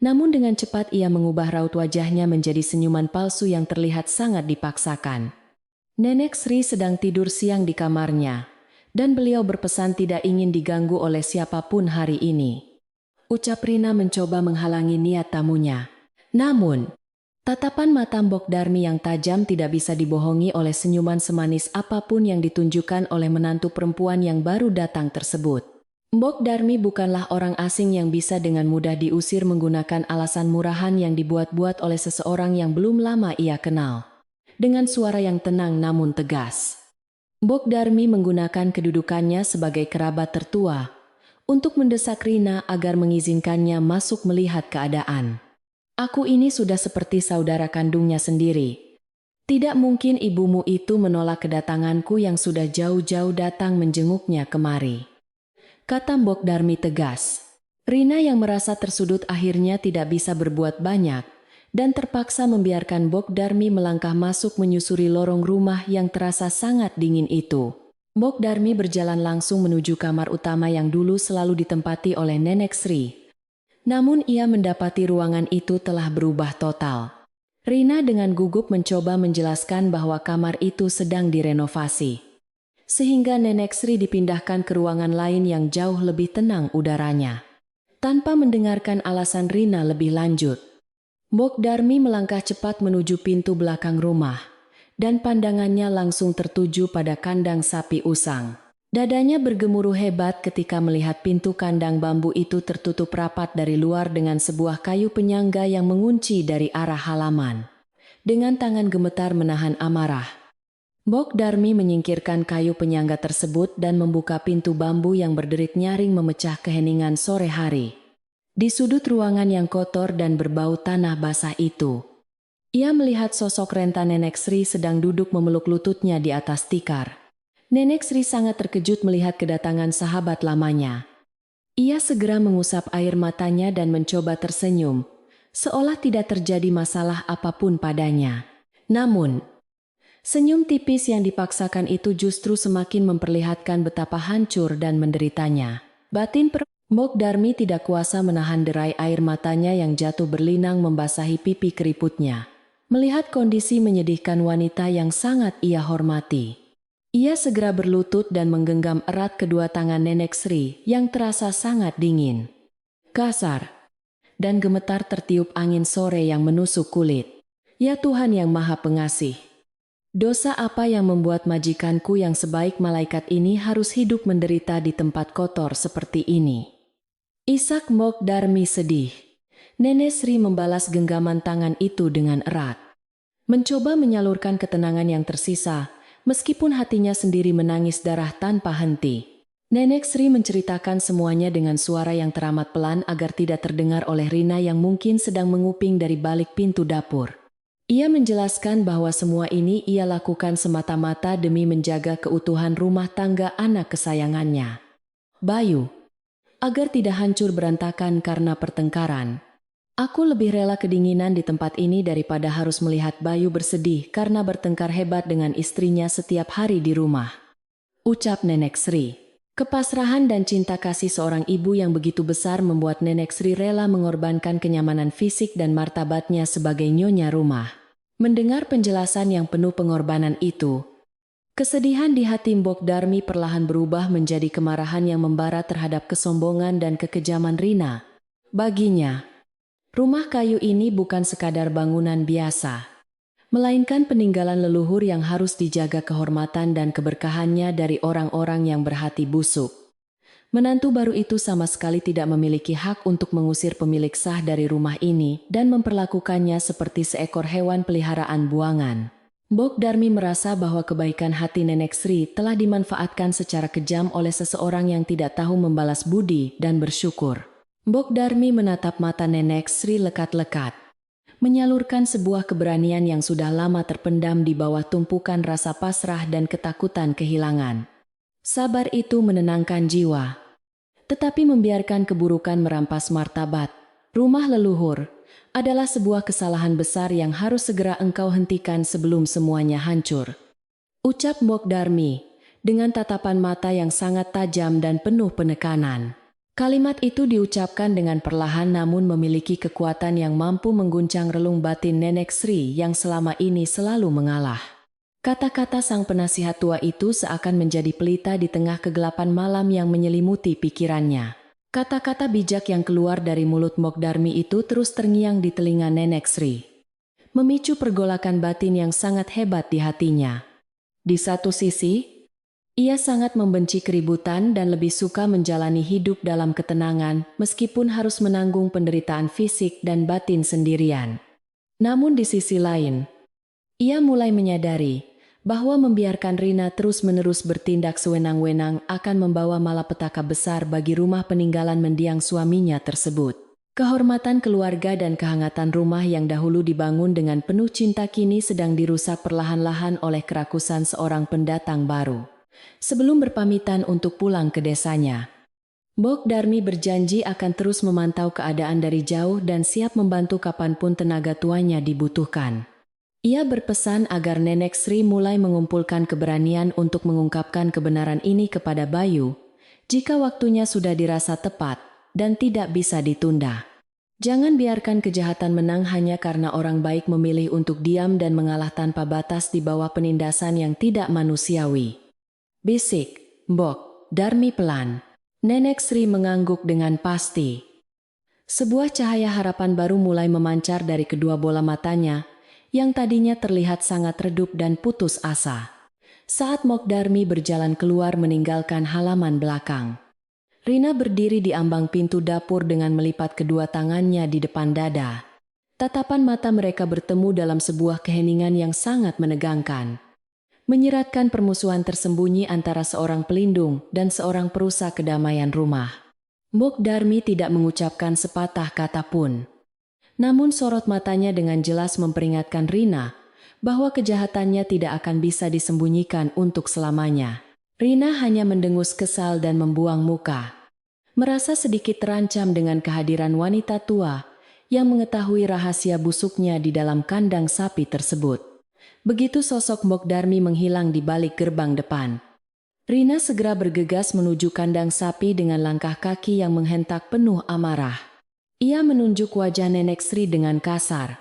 Speaker 1: Namun dengan cepat ia mengubah raut wajahnya menjadi senyuman palsu yang terlihat sangat dipaksakan. Nenek Sri sedang tidur siang di kamarnya, dan beliau berpesan tidak ingin diganggu oleh siapapun hari ini. Ucap Rina mencoba menghalangi niat tamunya. Namun, tatapan mata Mbok Darmi yang tajam tidak bisa dibohongi oleh senyuman semanis apapun yang ditunjukkan oleh menantu perempuan yang baru datang tersebut. Mbok Darmi bukanlah orang asing yang bisa dengan mudah diusir menggunakan alasan murahan yang dibuat-buat oleh seseorang yang belum lama ia kenal. Dengan suara yang tenang namun tegas, Mbok Darmi menggunakan kedudukannya sebagai kerabat tertua untuk mendesak Rina agar mengizinkannya masuk melihat keadaan. Aku ini sudah seperti saudara kandungnya sendiri. Tidak mungkin ibumu itu menolak kedatanganku yang sudah jauh-jauh datang menjenguknya kemari, kata Mbok Darmi tegas. Rina yang merasa tersudut akhirnya tidak bisa berbuat banyak dan terpaksa membiarkan Mbok Darmi melangkah masuk menyusuri lorong rumah yang terasa sangat dingin itu. Mbok Darmi berjalan langsung menuju kamar utama yang dulu selalu ditempati oleh Nenek Sri. Namun ia mendapati ruangan itu telah berubah total. Rina dengan gugup mencoba menjelaskan bahwa kamar itu sedang direnovasi, sehingga Nenek Sri dipindahkan ke ruangan lain yang jauh lebih tenang udaranya. Tanpa mendengarkan alasan Rina lebih lanjut, Mbok Darmi melangkah cepat menuju pintu belakang rumah, dan pandangannya langsung tertuju pada kandang sapi usang. Dadanya bergemuruh hebat ketika melihat pintu kandang bambu itu tertutup rapat dari luar dengan sebuah kayu penyangga yang mengunci dari arah halaman. Dengan tangan gemetar menahan amarah, Mbok Darmi menyingkirkan kayu penyangga tersebut dan membuka pintu bambu yang berderit nyaring memecah keheningan sore hari. Di sudut ruangan yang kotor dan berbau tanah basah itu, ia melihat sosok renta Nenek Sri sedang duduk memeluk lututnya di atas tikar. Nenek Sri sangat terkejut melihat kedatangan sahabat lamanya. Ia segera mengusap air matanya dan mencoba tersenyum, seolah tidak terjadi masalah apapun padanya. Namun, senyum tipis yang dipaksakan itu justru semakin memperlihatkan betapa hancur dan menderitanya. Batin Mbok Darmi tidak kuasa menahan derai air matanya yang jatuh berlinang membasahi pipi keriputnya. Melihat kondisi menyedihkan wanita yang sangat ia hormati, ia segera berlutut dan menggenggam erat kedua tangan Nenek Sri yang terasa sangat dingin, kasar, dan gemetar tertiup angin sore yang menusuk kulit. Ya Tuhan yang Maha Pengasih, dosa apa yang membuat majikanku yang sebaik malaikat ini harus hidup menderita di tempat kotor seperti ini? Isak Mbok Darmi sedih. Nenek Sri membalas genggaman tangan itu dengan erat, mencoba menyalurkan ketenangan yang tersisa, meskipun hatinya sendiri menangis darah tanpa henti. Nenek Sri menceritakan semuanya dengan suara yang teramat pelan agar tidak terdengar oleh Rina yang mungkin sedang menguping dari balik pintu dapur. Ia menjelaskan bahwa semua ini ia lakukan semata-mata demi menjaga keutuhan rumah tangga anak kesayangannya, Bayu, agar tidak hancur berantakan karena pertengkaran. Aku lebih rela kedinginan di tempat ini daripada harus melihat Bayu bersedih karena bertengkar hebat dengan istrinya setiap hari di rumah, ucap Nenek Sri. Kepasrahan dan cinta kasih seorang ibu yang begitu besar membuat Nenek Sri rela mengorbankan kenyamanan fisik dan martabatnya sebagai nyonya rumah. Mendengar penjelasan yang penuh pengorbanan itu, kesedihan di hati Mbok Darmi perlahan berubah menjadi kemarahan yang membara terhadap kesombongan dan kekejaman Rina. Baginya, rumah kayu ini bukan sekadar bangunan biasa, melainkan peninggalan leluhur yang harus dijaga kehormatan dan keberkahannya dari orang-orang yang berhati busuk. Menantu baru itu sama sekali tidak memiliki hak untuk mengusir pemilik sah dari rumah ini dan memperlakukannya seperti seekor hewan peliharaan buangan. Mbok Darmi merasa bahwa kebaikan hati Nenek Sri telah dimanfaatkan secara kejam oleh seseorang yang tidak tahu membalas budi dan bersyukur. Mbok Darmi menatap mata Nenek Sri lekat-lekat, menyalurkan sebuah keberanian yang sudah lama terpendam di bawah tumpukan rasa pasrah dan ketakutan kehilangan. Sabar itu menenangkan jiwa, tetapi membiarkan keburukan merampas martabat, rumah leluhur, adalah sebuah kesalahan besar yang harus segera engkau hentikan sebelum semuanya hancur. Ucap Mbok Darmi, dengan tatapan mata yang sangat tajam dan penuh penekanan. Kalimat itu diucapkan dengan perlahan namun memiliki kekuatan yang mampu mengguncang relung batin Nenek Sri yang selama ini selalu mengalah. Kata-kata sang penasihat tua itu seakan menjadi pelita di tengah kegelapan malam yang menyelimuti pikirannya. Kata-kata bijak yang keluar dari mulut Mbok Darmi itu terus terngiang di telinga Nenek Sri, memicu pergolakan batin yang sangat hebat di hatinya. Di satu sisi, ia sangat membenci keributan dan lebih suka menjalani hidup dalam ketenangan meskipun harus menanggung penderitaan fisik dan batin sendirian. Namun di sisi lain, ia mulai menyadari bahwa membiarkan Rina terus-menerus bertindak sewenang-wenang akan membawa malapetaka besar bagi rumah peninggalan mendiang suaminya tersebut. Kehormatan keluarga dan kehangatan rumah yang dahulu dibangun dengan penuh cinta kini sedang dirusak perlahan-lahan oleh kerakusan seorang pendatang baru. Sebelum berpamitan untuk pulang ke desanya, Mbok Darmi berjanji akan terus memantau keadaan dari jauh dan siap membantu kapanpun tenaga tuanya dibutuhkan. Ia berpesan agar Nenek Sri mulai mengumpulkan keberanian untuk mengungkapkan kebenaran ini kepada Bayu, jika waktunya sudah dirasa tepat dan tidak bisa ditunda. Jangan biarkan kejahatan menang hanya karena orang baik memilih untuk diam dan mengalah tanpa batas di bawah penindasan yang tidak manusiawi. Bisik Mbok Darmi pelan. Nenek Sri mengangguk dengan pasti. Sebuah cahaya harapan baru mulai memancar dari kedua bola matanya, yang tadinya terlihat sangat redup dan putus asa. Saat Mbok Darmi berjalan keluar meninggalkan halaman belakang, Rina berdiri di ambang pintu dapur dengan melipat kedua tangannya di depan dada. Tatapan mata mereka bertemu dalam sebuah keheningan yang sangat menegangkan, menyiratkan permusuhan tersembunyi antara seorang pelindung dan seorang perusak kedamaian rumah. Mbok Darmi tidak mengucapkan sepatah kata pun. Namun sorot matanya dengan jelas memperingatkan Rina bahwa kejahatannya tidak akan bisa disembunyikan untuk selamanya. Rina hanya mendengus kesal dan membuang muka, merasa sedikit terancam dengan kehadiran wanita tua yang mengetahui rahasia busuknya di dalam kandang sapi tersebut. Begitu sosok Mbok Darmi menghilang di balik gerbang depan, Rina segera bergegas menuju kandang sapi dengan langkah kaki yang menghentak penuh amarah. Ia menunjuk wajah Nenek Sri dengan kasar,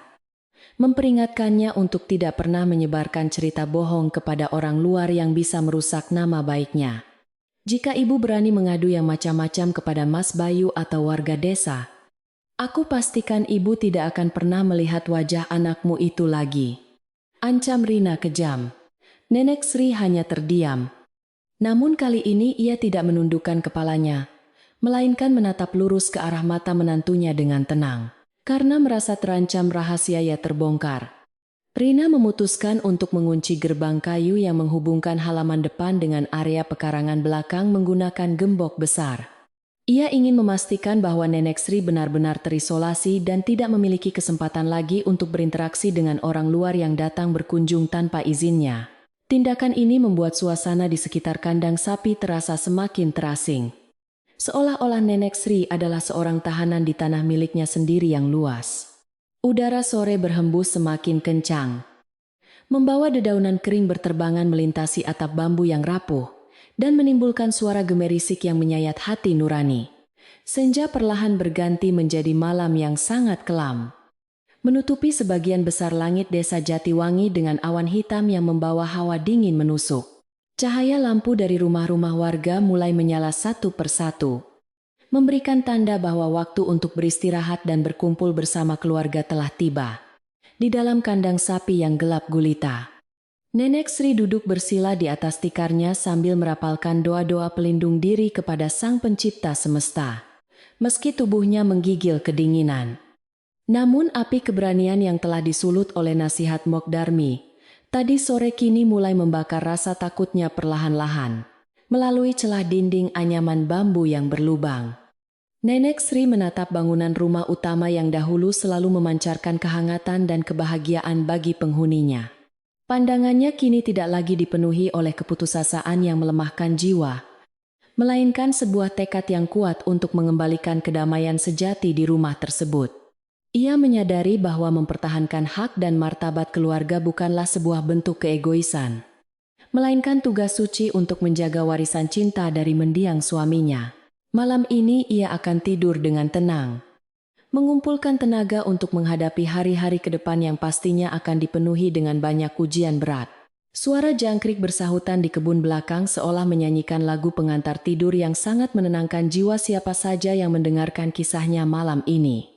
Speaker 1: memperingatkannya untuk tidak pernah menyebarkan cerita bohong kepada orang luar yang bisa merusak nama baiknya. Jika ibu berani mengadu yang macam-macam kepada Mas Bayu atau warga desa, aku pastikan ibu tidak akan pernah melihat wajah anakmu itu lagi. Ancam Rina kejam. Nenek Sri hanya terdiam. Namun kali ini ia tidak menundukkan kepalanya, melainkan menatap lurus ke arah mata menantunya dengan tenang. Karena merasa terancam rahasia ia terbongkar, Rina memutuskan untuk mengunci gerbang kayu yang menghubungkan halaman depan dengan area pekarangan belakang menggunakan gembok besar. Ia ingin memastikan bahwa Nenek Sri benar-benar terisolasi dan tidak memiliki kesempatan lagi untuk berinteraksi dengan orang luar yang datang berkunjung tanpa izinnya. Tindakan ini membuat suasana di sekitar kandang sapi terasa semakin terasing. Seolah-olah Nenek Sri adalah seorang tahanan di tanah miliknya sendiri yang luas. Udara sore berhembus semakin kencang, membawa dedaunan kering berterbangan melintasi atap bambu yang rapuh, dan menimbulkan suara gemerisik yang menyayat hati nurani. Senja perlahan berganti menjadi malam yang sangat kelam, menutupi sebagian besar langit desa Jatiwangi dengan awan hitam yang membawa hawa dingin menusuk. Cahaya lampu dari rumah-rumah warga mulai menyala satu persatu, memberikan tanda bahwa waktu untuk beristirahat dan berkumpul bersama keluarga telah tiba. Di dalam kandang sapi yang gelap gulita, Nenek Sri duduk bersila di atas tikarnya sambil merapalkan doa-doa pelindung diri kepada Sang Pencipta semesta. Meski tubuhnya menggigil kedinginan, namun api keberanian yang telah disulut oleh nasihat Mbok Darmi tadi sore kini mulai membakar rasa takutnya perlahan-lahan, melalui celah dinding anyaman bambu yang berlubang. Nenek Sri menatap bangunan rumah utama yang dahulu selalu memancarkan kehangatan dan kebahagiaan bagi penghuninya. Pandangannya kini tidak lagi dipenuhi oleh keputusasaan yang melemahkan jiwa, melainkan sebuah tekad yang kuat untuk mengembalikan kedamaian sejati di rumah tersebut. Ia menyadari bahwa mempertahankan hak dan martabat keluarga bukanlah sebuah bentuk keegoisan, melainkan tugas suci untuk menjaga warisan cinta dari mendiang suaminya. Malam ini ia akan tidur dengan tenang, mengumpulkan tenaga untuk menghadapi hari-hari ke depan yang pastinya akan dipenuhi dengan banyak ujian berat. Suara jangkrik bersahutan di kebun belakang seolah menyanyikan lagu pengantar tidur yang sangat menenangkan jiwa siapa saja yang mendengarkan kisahnya malam ini.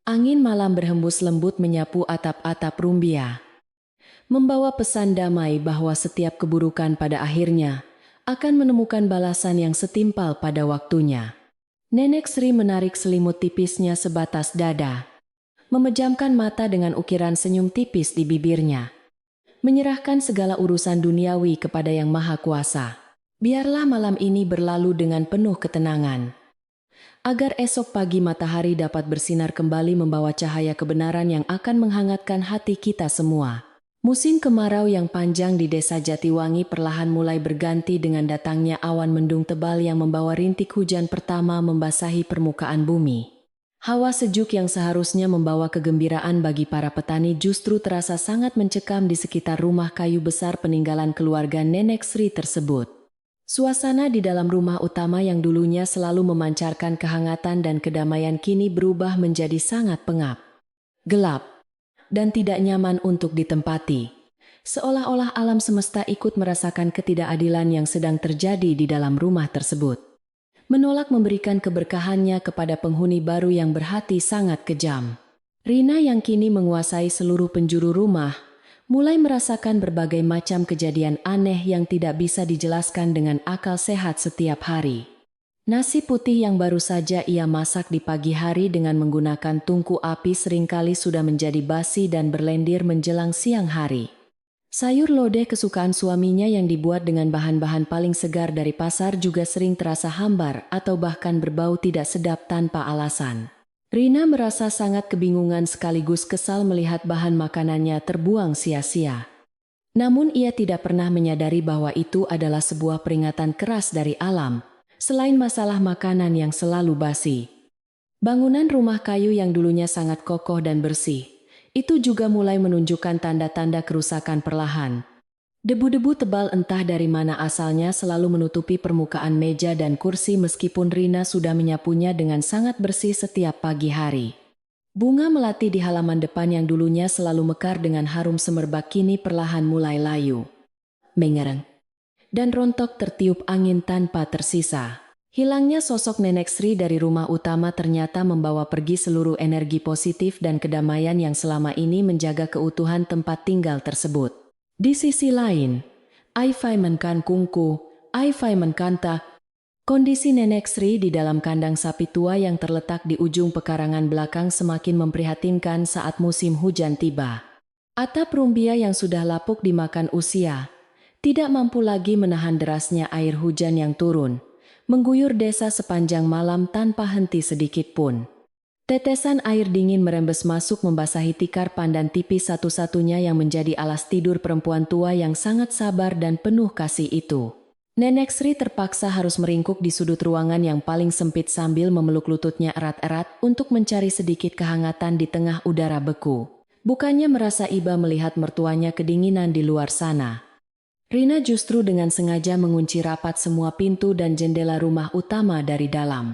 Speaker 1: Angin malam berhembus lembut menyapu atap-atap Rumbia, membawa pesan damai bahwa setiap keburukan pada akhirnya akan menemukan balasan yang setimpal pada waktunya. Nenek Sri menarik selimut tipisnya sebatas dada, memejamkan mata dengan ukiran senyum tipis di bibirnya, menyerahkan segala urusan duniawi kepada Yang Maha Kuasa. Biarlah malam ini berlalu dengan penuh ketenangan, agar esok pagi matahari dapat bersinar kembali membawa cahaya kebenaran yang akan menghangatkan hati kita semua. Musim kemarau yang panjang di desa Jatiwangi perlahan mulai berganti dengan datangnya awan mendung tebal yang membawa rintik hujan pertama membasahi permukaan bumi. Hawa sejuk yang seharusnya membawa kegembiraan bagi para petani justru terasa sangat mencekam di sekitar rumah kayu besar peninggalan keluarga Nenek Sri tersebut. Suasana di dalam rumah utama yang dulunya selalu memancarkan kehangatan dan kedamaian kini berubah menjadi sangat pengap, gelap, dan tidak nyaman untuk ditempati. Seolah-olah alam semesta ikut merasakan ketidakadilan yang sedang terjadi di dalam rumah tersebut, menolak memberikan keberkahannya kepada penghuni baru yang berhati sangat kejam. Rina yang kini menguasai seluruh penjuru rumah, mulai merasakan berbagai macam kejadian aneh yang tidak bisa dijelaskan dengan akal sehat setiap hari. Nasi putih yang baru saja ia masak di pagi hari dengan menggunakan tungku api seringkali sudah menjadi basi dan berlendir menjelang siang hari. Sayur lodeh kesukaan suaminya yang dibuat dengan bahan-bahan paling segar dari pasar juga sering terasa hambar atau bahkan berbau tidak sedap tanpa alasan. Rina merasa sangat kebingungan sekaligus kesal melihat bahan makanannya terbuang sia-sia. Namun ia tidak pernah menyadari bahwa itu adalah sebuah peringatan keras dari alam. Selain masalah makanan yang selalu basi, bangunan rumah kayu yang dulunya sangat kokoh dan bersih, itu juga mulai menunjukkan tanda-tanda kerusakan perlahan. Debu-debu tebal entah dari mana asalnya selalu menutupi permukaan meja dan kursi meskipun Rina sudah menyapunya dengan sangat bersih setiap pagi hari. Bunga melati di halaman depan yang dulunya selalu mekar dengan harum semerbak kini perlahan mulai layu, mengereng, dan rontok tertiup angin tanpa tersisa. Hilangnya sosok Nenek Sri dari rumah utama ternyata membawa pergi seluruh energi positif dan kedamaian yang selama ini menjaga keutuhan tempat tinggal tersebut. Di sisi lain, Ai Fai Menkan Kungku, Ai Fai Menkanta, kondisi Nenek Sri di dalam kandang sapi tua yang terletak di ujung pekarangan belakang semakin memprihatinkan saat musim hujan tiba. Atap Rumbia yang sudah lapuk dimakan usia, tidak mampu lagi menahan derasnya air hujan yang turun, mengguyur desa sepanjang malam tanpa henti sedikit pun. Tetesan air dingin merembes masuk membasahi tikar pandan tipis satu-satunya yang menjadi alas tidur perempuan tua yang sangat sabar dan penuh kasih itu. Nenek Sri terpaksa harus meringkuk di sudut ruangan yang paling sempit sambil memeluk lututnya erat-erat untuk mencari sedikit kehangatan di tengah udara beku. Bukannya merasa iba melihat mertuanya kedinginan di luar sana. Rina justru dengan sengaja mengunci rapat semua pintu dan jendela rumah utama dari dalam.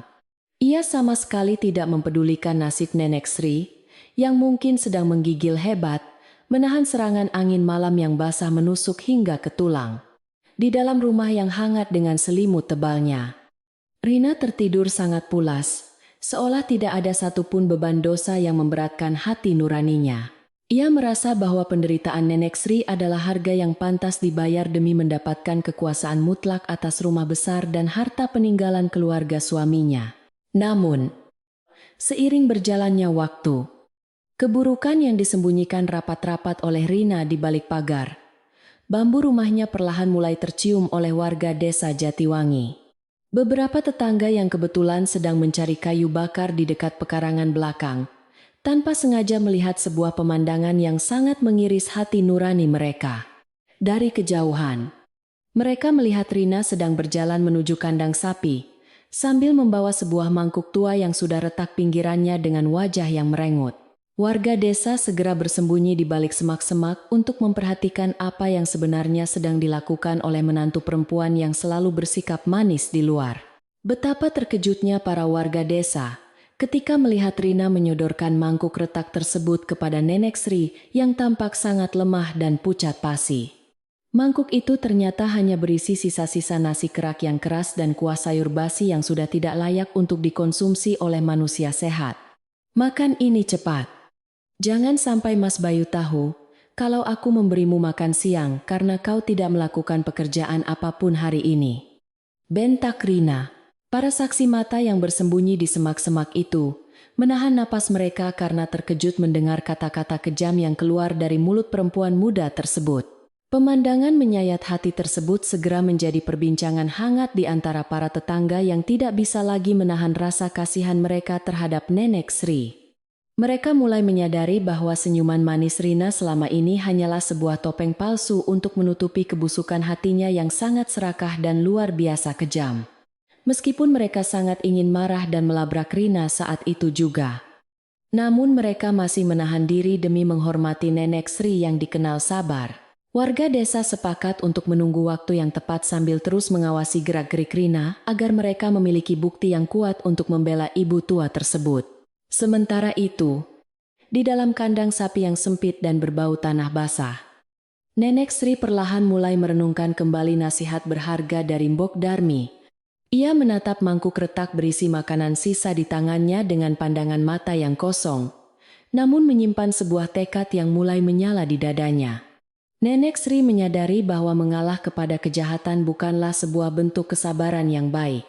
Speaker 1: Ia sama sekali tidak mempedulikan nasib Nenek Sri, yang mungkin sedang menggigil hebat, menahan serangan angin malam yang basah menusuk hingga ke tulang. Di dalam rumah yang hangat dengan selimut tebalnya, Rina tertidur sangat pulas, seolah tidak ada satupun beban dosa yang memberatkan hati nuraninya. Ia merasa bahwa penderitaan Nenek Sri adalah harga yang pantas dibayar demi mendapatkan kekuasaan mutlak atas rumah besar dan harta peninggalan keluarga suaminya. Namun, seiring berjalannya waktu, keburukan yang disembunyikan rapat-rapat oleh Rina di balik pagar, bambu rumahnya perlahan mulai tercium oleh warga desa Jatiwangi. Beberapa tetangga yang kebetulan sedang mencari kayu bakar di dekat pekarangan belakang, tanpa sengaja melihat sebuah pemandangan yang sangat mengiris hati nurani mereka. Dari kejauhan, mereka melihat Rina sedang berjalan menuju kandang sapi, sambil membawa sebuah mangkuk tua yang sudah retak pinggirannya dengan wajah yang merengut. Warga desa segera bersembunyi di balik semak-semak untuk memperhatikan apa yang sebenarnya sedang dilakukan oleh menantu perempuan yang selalu bersikap manis di luar. Betapa terkejutnya para warga desa ketika melihat Rina menyodorkan mangkuk retak tersebut kepada Nenek Sri yang tampak sangat lemah dan pucat pasi. Mangkuk itu ternyata hanya berisi sisa-sisa nasi kerak yang keras dan kuah sayur basi yang sudah tidak layak untuk dikonsumsi oleh manusia sehat. Makan ini cepat. Jangan sampai Mas Bayu tahu kalau aku memberimu makan siang karena kau tidak melakukan pekerjaan apapun hari ini. Bentak Rina. Para saksi mata yang bersembunyi di semak-semak itu menahan napas mereka karena terkejut mendengar kata-kata kejam yang keluar dari mulut perempuan muda tersebut. Pemandangan menyayat hati tersebut segera menjadi perbincangan hangat di antara para tetangga yang tidak bisa lagi menahan rasa kasihan mereka terhadap Nenek Sri. Mereka mulai menyadari bahwa senyuman manis Rina selama ini hanyalah sebuah topeng palsu untuk menutupi kebusukan hatinya yang sangat serakah dan luar biasa kejam. Meskipun mereka sangat ingin marah dan melabrak Rina saat itu juga, namun mereka masih menahan diri demi menghormati Nenek Sri yang dikenal sabar. Warga desa sepakat untuk menunggu waktu yang tepat sambil terus mengawasi gerak-gerik Rina agar mereka memiliki bukti yang kuat untuk membela ibu tua tersebut. Sementara itu, di dalam kandang sapi yang sempit dan berbau tanah basah, Nenek Sri perlahan mulai merenungkan kembali nasihat berharga dari Mbok Darmi. Ia menatap mangkuk retak berisi makanan sisa di tangannya dengan pandangan mata yang kosong, namun menyimpan sebuah tekad yang mulai menyala di dadanya. Nenek Sri menyadari bahwa mengalah kepada kejahatan bukanlah sebuah bentuk kesabaran yang baik,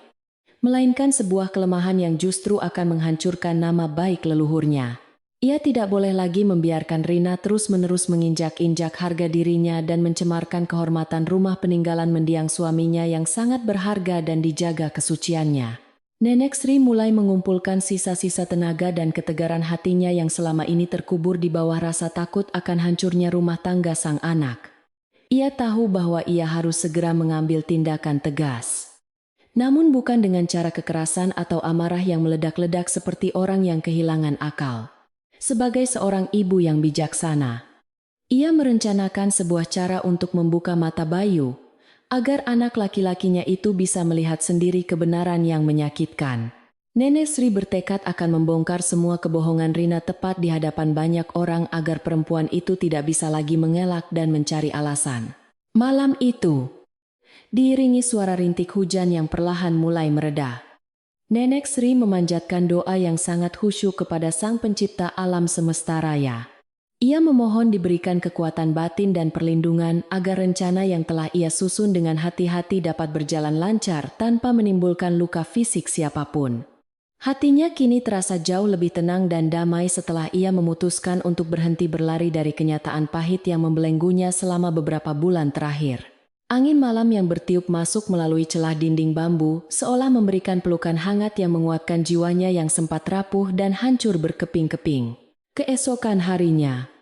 Speaker 1: melainkan sebuah kelemahan yang justru akan menghancurkan nama baik leluhurnya. Ia tidak boleh lagi membiarkan Rina terus-menerus menginjak-injak harga dirinya dan mencemarkan kehormatan rumah peninggalan mendiang suaminya yang sangat berharga dan dijaga kesuciannya. Nenek Sri mulai mengumpulkan sisa-sisa tenaga dan ketegaran hatinya yang selama ini terkubur di bawah rasa takut akan hancurnya rumah tangga sang anak. Ia tahu bahwa ia harus segera mengambil tindakan tegas. Namun bukan dengan cara kekerasan atau amarah yang meledak-ledak seperti orang yang kehilangan akal. Sebagai seorang ibu yang bijaksana, ia merencanakan sebuah cara untuk membuka mata Bayu, agar anak laki-lakinya itu bisa melihat sendiri kebenaran yang menyakitkan. Nenek Sri bertekad akan membongkar semua kebohongan Rina tepat di hadapan banyak orang agar perempuan itu tidak bisa lagi mengelak dan mencari alasan. Malam itu, diiringi suara rintik hujan yang perlahan mulai mereda, Nenek Sri memanjatkan doa yang sangat khusyuk kepada Sang Pencipta alam semesta raya. Ia memohon diberikan kekuatan batin dan perlindungan agar rencana yang telah ia susun dengan hati-hati dapat berjalan lancar tanpa menimbulkan luka fisik siapapun. Hatinya kini terasa jauh lebih tenang dan damai setelah ia memutuskan untuk berhenti berlari dari kenyataan pahit yang membelenggunya selama beberapa bulan terakhir. Angin malam yang bertiup masuk melalui celah dinding bambu, seolah memberikan pelukan hangat yang menguatkan jiwanya yang sempat rapuh dan hancur berkeping-keping. Keesokan harinya,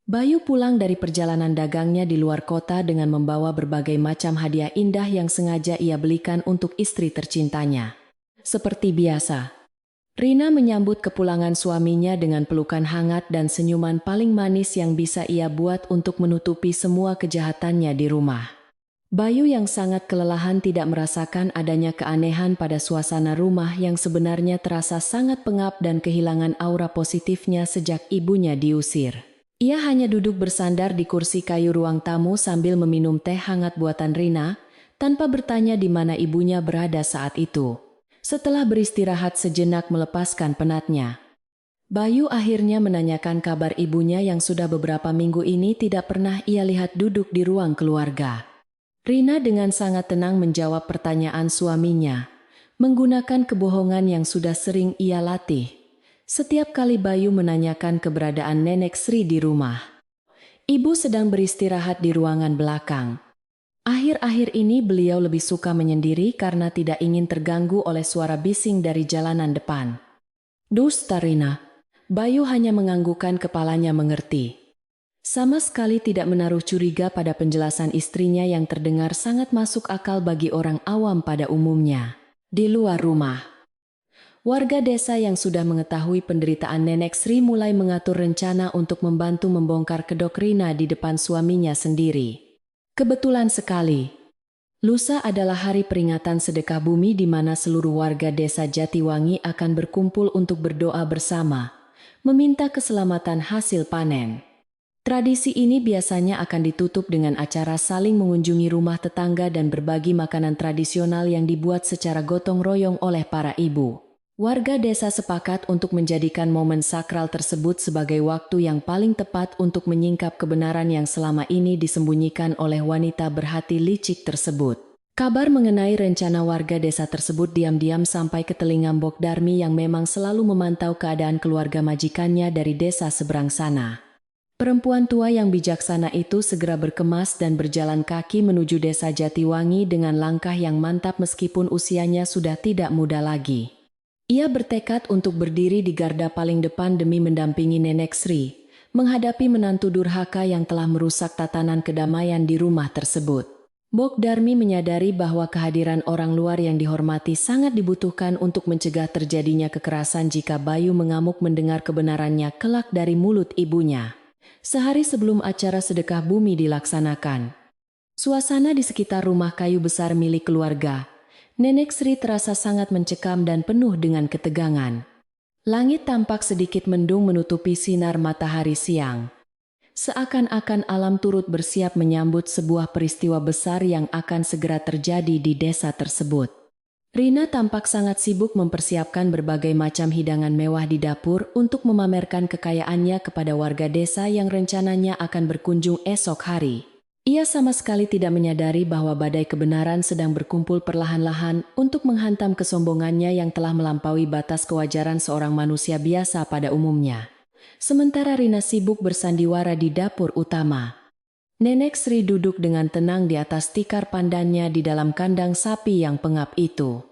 Speaker 1: Bayu pulang dari perjalanan dagangnya di luar kota dengan membawa berbagai macam hadiah indah yang sengaja ia belikan untuk istri tercintanya. Seperti biasa, Rina menyambut kepulangan suaminya dengan pelukan hangat dan senyuman paling manis yang bisa ia buat untuk menutupi semua kejahatannya di rumah. Bayu yang sangat kelelahan tidak merasakan adanya keanehan pada suasana rumah yang sebenarnya terasa sangat pengap dan kehilangan aura positifnya sejak ibunya diusir. Ia hanya duduk bersandar di kursi kayu ruang tamu sambil meminum teh hangat buatan Rina, tanpa bertanya di mana ibunya berada saat itu. Setelah beristirahat sejenak melepaskan penatnya, Bayu akhirnya menanyakan kabar ibunya yang sudah beberapa minggu ini tidak pernah ia lihat duduk di ruang keluarga. Rina dengan sangat tenang menjawab pertanyaan suaminya, menggunakan kebohongan yang sudah sering ia latih. Setiap kali Bayu menanyakan keberadaan Nenek Sri di rumah, ibu sedang beristirahat di ruangan belakang. Akhir-akhir ini beliau lebih suka menyendiri karena tidak ingin terganggu oleh suara bising dari jalanan depan. Dusta Rina. Bayu hanya menganggukkan kepalanya mengerti. Sama sekali tidak menaruh curiga pada penjelasan istrinya yang terdengar sangat masuk akal bagi orang awam pada umumnya. Di luar rumah, warga desa yang sudah mengetahui penderitaan Nenek Sri mulai mengatur rencana untuk membantu membongkar kedok Rina di depan suaminya sendiri. Kebetulan sekali, lusa adalah hari peringatan sedekah bumi di mana seluruh warga desa Jatiwangi akan berkumpul untuk berdoa bersama, meminta keselamatan hasil panen. Tradisi ini biasanya akan ditutup dengan acara saling mengunjungi rumah tetangga dan berbagi makanan tradisional yang dibuat secara gotong royong oleh para ibu. Warga desa sepakat untuk menjadikan momen sakral tersebut sebagai waktu yang paling tepat untuk menyingkap kebenaran yang selama ini disembunyikan oleh wanita berhati licik tersebut. Kabar mengenai rencana warga desa tersebut diam-diam sampai ke telinga Mbok Darmi yang memang selalu memantau keadaan keluarga majikannya dari desa seberang sana. Perempuan tua yang bijaksana itu segera berkemas dan berjalan kaki menuju desa Jatiwangi dengan langkah yang mantap meskipun usianya sudah tidak muda lagi. Ia bertekad untuk berdiri di garda paling depan demi mendampingi Nenek Sri, menghadapi menantu durhaka yang telah merusak tatanan kedamaian di rumah tersebut. Mbok Darmi menyadari bahwa kehadiran orang luar yang dihormati sangat dibutuhkan untuk mencegah terjadinya kekerasan jika Bayu mengamuk mendengar kebenarannya kelak dari mulut ibunya. Sehari sebelum acara sedekah bumi dilaksanakan, suasana di sekitar rumah kayu besar milik keluarga Nenek Sri terasa sangat mencekam dan penuh dengan ketegangan. Langit tampak sedikit mendung menutupi sinar matahari siang. Seakan-akan alam turut bersiap menyambut sebuah peristiwa besar yang akan segera terjadi di desa tersebut. Rina tampak sangat sibuk mempersiapkan berbagai macam hidangan mewah di dapur untuk memamerkan kekayaannya kepada warga desa yang rencananya akan berkunjung esok hari. Ia sama sekali tidak menyadari bahwa badai kebenaran sedang berkumpul perlahan-lahan untuk menghantam kesombongannya yang telah melampaui batas kewajaran seorang manusia biasa pada umumnya. Sementara Rina sibuk bersandiwara di dapur utama. Nenek Sri duduk dengan tenang di atas tikar pandannya di dalam kandang sapi yang pengap itu.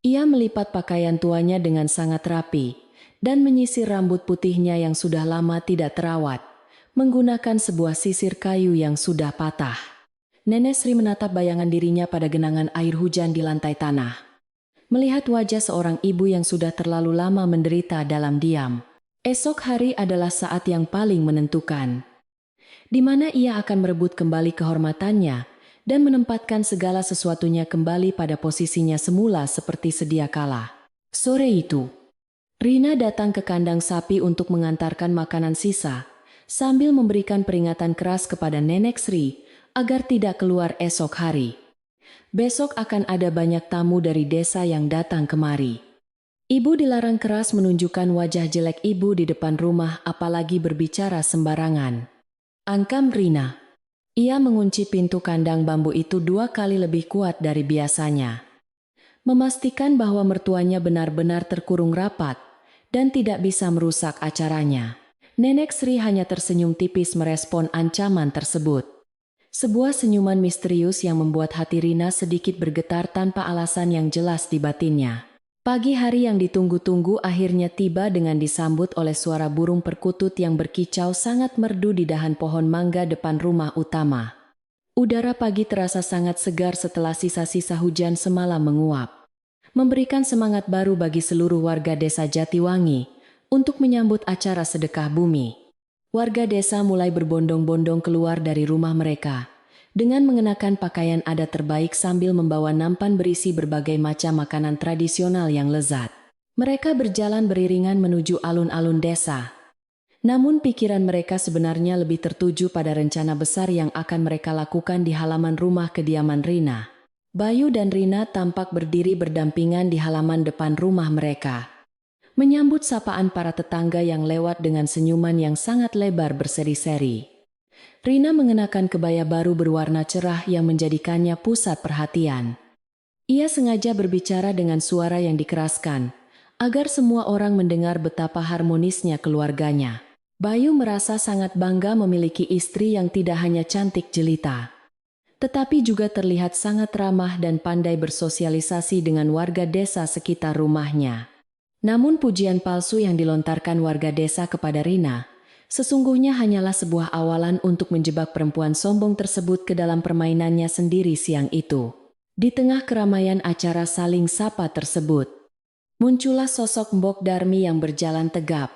Speaker 1: Ia melipat pakaian tuanya dengan sangat rapi dan menyisir rambut putihnya yang sudah lama tidak terawat menggunakan sebuah sisir kayu yang sudah patah. Nenek Sri menatap bayangan dirinya pada genangan air hujan di lantai tanah. Melihat wajah seorang ibu yang sudah terlalu lama menderita dalam diam. Esok hari adalah saat yang paling menentukan, di mana ia akan merebut kembali kehormatannya dan menempatkan segala sesuatunya kembali pada posisinya semula seperti sedia kala. Sore itu, Rina datang ke kandang sapi untuk mengantarkan makanan sisa, sambil memberikan peringatan keras kepada Nenek Sri agar tidak keluar esok hari. Besok akan ada banyak tamu dari desa yang datang kemari. Ibu dilarang keras menunjukkan wajah jelek ibu di depan rumah apalagi berbicara sembarangan. Angkam Rina. Ia mengunci pintu kandang bambu itu 2 kali lebih kuat dari biasanya. Memastikan bahwa mertuanya benar-benar terkurung rapat dan tidak bisa merusak acaranya. Nenek Sri hanya tersenyum tipis merespon ancaman tersebut. Sebuah senyuman misterius yang membuat hati Rina sedikit bergetar tanpa alasan yang jelas di batinnya. Pagi hari yang ditunggu-tunggu akhirnya tiba dengan disambut oleh suara burung perkutut yang berkicau sangat merdu di dahan pohon mangga depan rumah utama. Udara pagi terasa sangat segar setelah sisa-sisa hujan semalam menguap, memberikan semangat baru bagi seluruh warga desa Jatiwangi untuk menyambut acara sedekah bumi. Warga desa mulai berbondong-bondong keluar dari rumah mereka dengan mengenakan pakaian adat terbaik sambil membawa nampan berisi berbagai macam makanan tradisional yang lezat. Mereka berjalan beriringan menuju alun-alun desa. Namun pikiran mereka sebenarnya lebih tertuju pada rencana besar yang akan mereka lakukan di halaman rumah kediaman Rina. Bayu dan Rina tampak berdiri berdampingan di halaman depan rumah mereka, menyambut sapaan para tetangga yang lewat dengan senyuman yang sangat lebar berseri-seri. Rina mengenakan kebaya baru berwarna cerah yang menjadikannya pusat perhatian. Ia sengaja berbicara dengan suara yang dikeraskan, agar semua orang mendengar betapa harmonisnya keluarganya. Bayu merasa sangat bangga memiliki istri yang tidak hanya cantik jelita, tetapi juga terlihat sangat ramah dan pandai bersosialisasi dengan warga desa sekitar rumahnya. Namun pujian palsu yang dilontarkan warga desa kepada Rina sesungguhnya hanyalah sebuah awalan untuk menjebak perempuan sombong tersebut ke dalam permainannya sendiri siang itu. Di tengah keramaian acara saling sapa tersebut, muncullah sosok Mbok Darmi yang berjalan tegap,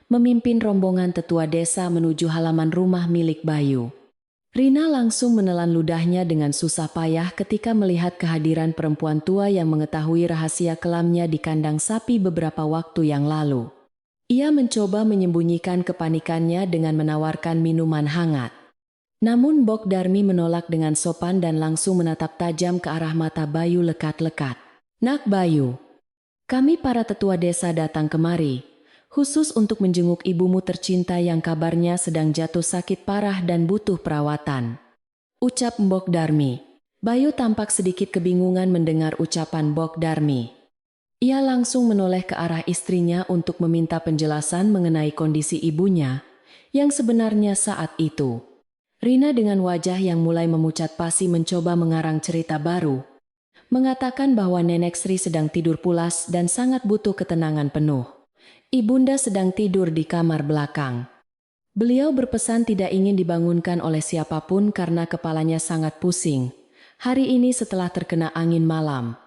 Speaker 1: memimpin rombongan tetua desa menuju halaman rumah milik Bayu. Rina langsung menelan ludahnya dengan susah payah ketika melihat kehadiran perempuan tua yang mengetahui rahasia kelamnya di kandang sapi beberapa waktu yang lalu. Ia mencoba menyembunyikan kepanikannya dengan menawarkan minuman hangat. Namun Mbok Darmi menolak dengan sopan dan langsung menatap tajam ke arah mata Bayu lekat-lekat. "Nak Bayu, kami para tetua desa datang kemari, khusus untuk menjenguk ibumu tercinta yang kabarnya sedang jatuh sakit parah dan butuh perawatan," ucap Mbok Darmi. Bayu tampak sedikit kebingungan mendengar ucapan Mbok Darmi. Ia langsung menoleh ke arah istrinya untuk meminta penjelasan mengenai kondisi ibunya yang sebenarnya saat itu. Rina dengan wajah yang mulai memucat pasi mencoba mengarang cerita baru, mengatakan bahwa Nenek Sri sedang tidur pulas dan sangat butuh ketenangan penuh. Ibunda sedang tidur di kamar belakang. Beliau berpesan tidak ingin dibangunkan oleh siapapun karena kepalanya sangat pusing hari ini setelah terkena angin malam.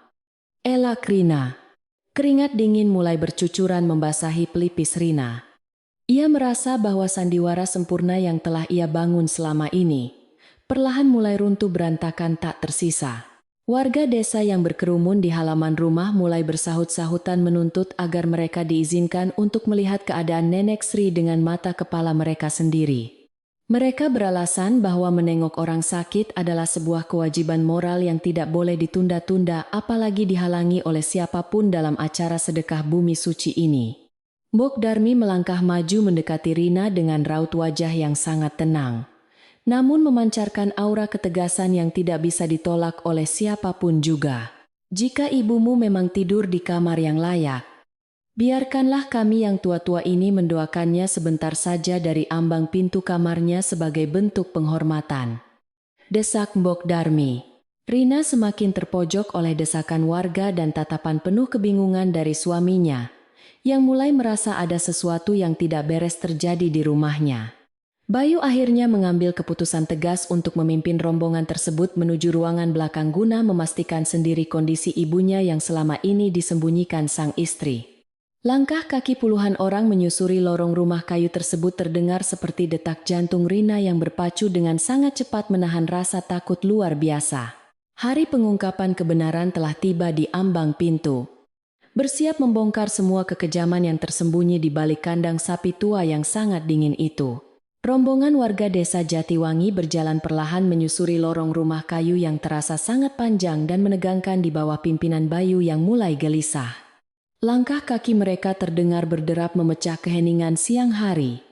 Speaker 1: Elak Rina. Keringat dingin mulai bercucuran membasahi pelipis Rina. Ia merasa bahwa sandiwara sempurna yang telah ia bangun selama ini perlahan mulai runtuh berantakan tak tersisa. Warga desa yang berkerumun di halaman rumah mulai bersahut-sahutan menuntut agar mereka diizinkan untuk melihat keadaan Nenek Sri dengan mata kepala mereka sendiri. Mereka beralasan bahwa menengok orang sakit adalah sebuah kewajiban moral yang tidak boleh ditunda-tunda apalagi dihalangi oleh siapapun dalam acara sedekah bumi suci ini. Mbok Darmi melangkah maju mendekati Rina dengan raut wajah yang sangat tenang, namun memancarkan aura ketegasan yang tidak bisa ditolak oleh siapapun juga. "Jika ibumu memang tidur di kamar yang layak, biarkanlah kami yang tua-tua ini mendoakannya sebentar saja dari ambang pintu kamarnya sebagai bentuk penghormatan," desak Mbok Darmi. Rina semakin terpojok oleh desakan warga dan tatapan penuh kebingungan dari suaminya, yang mulai merasa ada sesuatu yang tidak beres terjadi di rumahnya. Bayu akhirnya mengambil keputusan tegas untuk memimpin rombongan tersebut menuju ruangan belakang guna memastikan sendiri kondisi ibunya yang selama ini disembunyikan sang istri. Langkah kaki puluhan orang menyusuri lorong rumah kayu tersebut terdengar seperti detak jantung Rina yang berpacu dengan sangat cepat menahan rasa takut luar biasa. Hari pengungkapan kebenaran telah tiba di ambang pintu. Bersiap membongkar semua kekejaman yang tersembunyi di balik kandang sapi tua yang sangat dingin itu. Rombongan warga desa Jatiwangi berjalan perlahan menyusuri lorong rumah kayu yang terasa sangat panjang dan menegangkan di bawah pimpinan Bayu yang mulai gelisah. Langkah kaki mereka terdengar berderap memecah keheningan siang hari,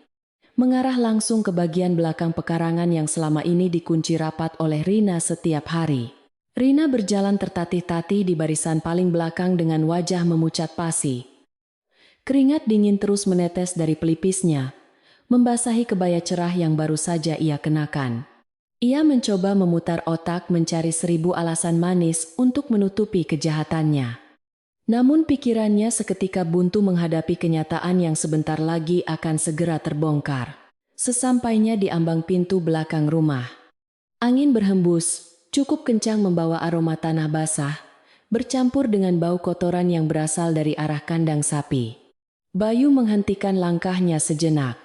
Speaker 1: mengarah langsung ke bagian belakang pekarangan yang selama ini dikunci rapat oleh Rina setiap hari. Rina berjalan tertatih-tatih di barisan paling belakang dengan wajah memucat pasi. Keringat dingin terus menetes dari pelipisnya, membasahi kebaya cerah yang baru saja ia kenakan. Ia mencoba memutar otak mencari 1000 alasan manis untuk menutupi kejahatannya. Namun pikirannya seketika buntu menghadapi kenyataan yang sebentar lagi akan segera terbongkar. Sesampainya di ambang pintu belakang rumah, angin berhembus cukup kencang membawa aroma tanah basah, bercampur dengan bau kotoran yang berasal dari arah kandang sapi. Bayu menghentikan langkahnya sejenak,